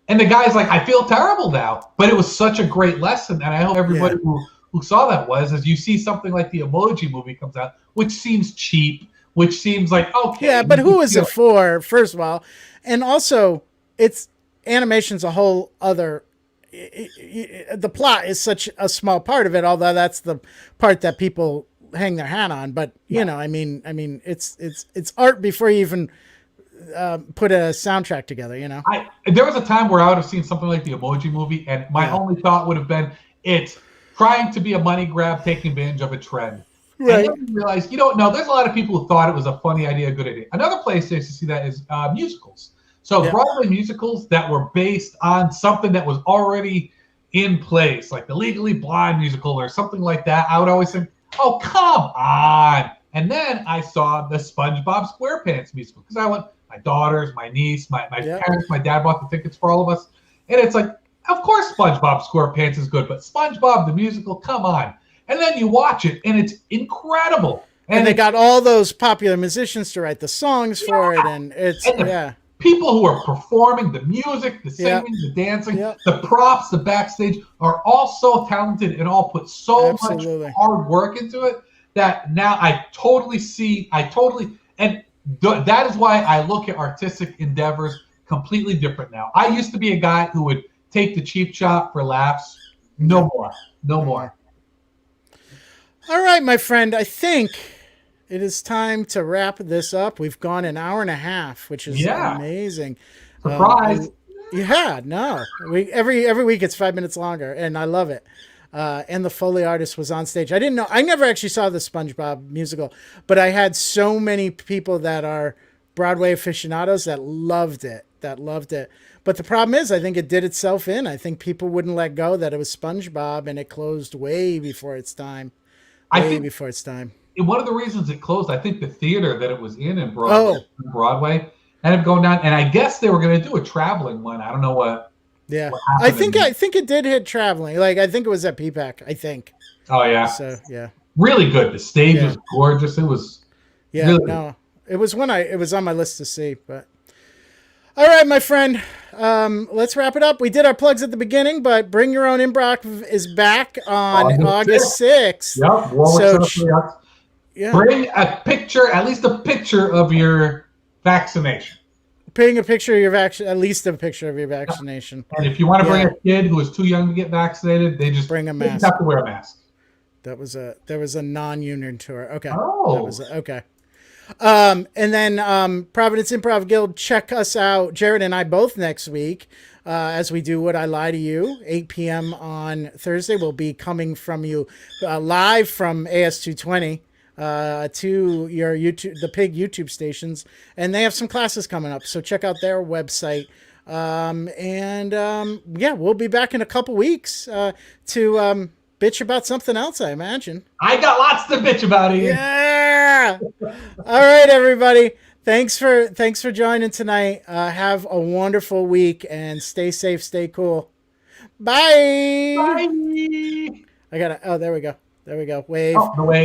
Speaker 2: And the guy's like, I feel terrible now, but it was such a great lesson. And I hope everybody who saw that was, as you see something like the Emoji Movie comes out, which seems cheap, which seems like, okay.
Speaker 1: Yeah, but who is it for, first of all? And also, it's animation's a whole other, the plot is such a small part of it, although that's the part that people hang their hat on. But, you know, I mean, it's art before you even put a soundtrack together, you know?
Speaker 2: There was a time where I would have seen something like the Emoji Movie, and my only thought would have been, it's trying to be a money grab, taking advantage of a trend. Right. And then you realize, you don't know, there's a lot of people who thought it was a funny idea, a good idea. Another place to see that is musicals. So Broadway musicals that were based on something that was already in place, like the Legally Blonde musical or something like that, I would always think, oh, come on. And then I saw the SpongeBob SquarePants musical because I went, my daughters, my niece, my parents, my dad bought the tickets for all of us. And it's like, of course SpongeBob SquarePants is good, but SpongeBob the musical, come on. And then you watch it, and it's incredible.
Speaker 1: And they got all those popular musicians to write the songs for it, and it's
Speaker 2: people who are performing, the music, the singing, the dancing, the props, the backstage are all so talented and all put so much hard work into it that now I totally see, and that is why I look at artistic endeavors completely different now. I used to be a guy who would take the cheap shot for laughs. No more.
Speaker 1: All right, my friend, I think it is time to wrap this up. We've gone an hour and a half, which is amazing.
Speaker 2: Surprise.
Speaker 1: Every week it's 5 minutes longer, and I love it. And the Foley artist was on stage. I didn't know. I never actually saw the SpongeBob musical, but I had so many people that are Broadway aficionados that loved it. But the problem is, I think it did itself in. I think people wouldn't let go that it was SpongeBob, and it closed way before its time. Before its time.
Speaker 2: One of the reasons it closed, I think the theater that it was in Broadway ended up going down. And I guess they were going to do a traveling one. I don't know what.
Speaker 1: Yeah, I think it did hit traveling. Like, I think it was at PPAC, I think.
Speaker 2: Oh, yeah.
Speaker 1: So, yeah.
Speaker 2: Really good. The stage was gorgeous. It was really good.
Speaker 1: It was it was on my list to see, but. All right, my friend. Let's wrap it up. We did our plugs at the beginning, but Bring Your Own Improv is back on August 6th.
Speaker 2: Yep. Bring a picture, at least a picture of your vaccination.
Speaker 1: Bring a picture of your at least a picture of your vaccination.
Speaker 2: And if you want to bring a kid who is too young to get vaccinated, they just
Speaker 1: bring a mask.
Speaker 2: They have to wear a mask.
Speaker 1: There was a non-union tour. Okay.
Speaker 2: Oh.
Speaker 1: Okay. And then Providence Improv Guild, check us out, Jerrod and I both next week, as we do Would I Lie to You, 8 p.m. on Thursday. We'll be coming from you live from AS220 to your YouTube, the Pig YouTube stations, and they have some classes coming up, so check out their website. We'll be back in a couple weeks to bitch about something else, I imagine.
Speaker 2: I got lots to bitch about here.
Speaker 1: Yeah. All right, everybody. Thanks for joining tonight. Have a wonderful week and stay safe, stay cool. Bye.
Speaker 2: Bye.
Speaker 1: There we go. Wave.
Speaker 2: Oh, the wave.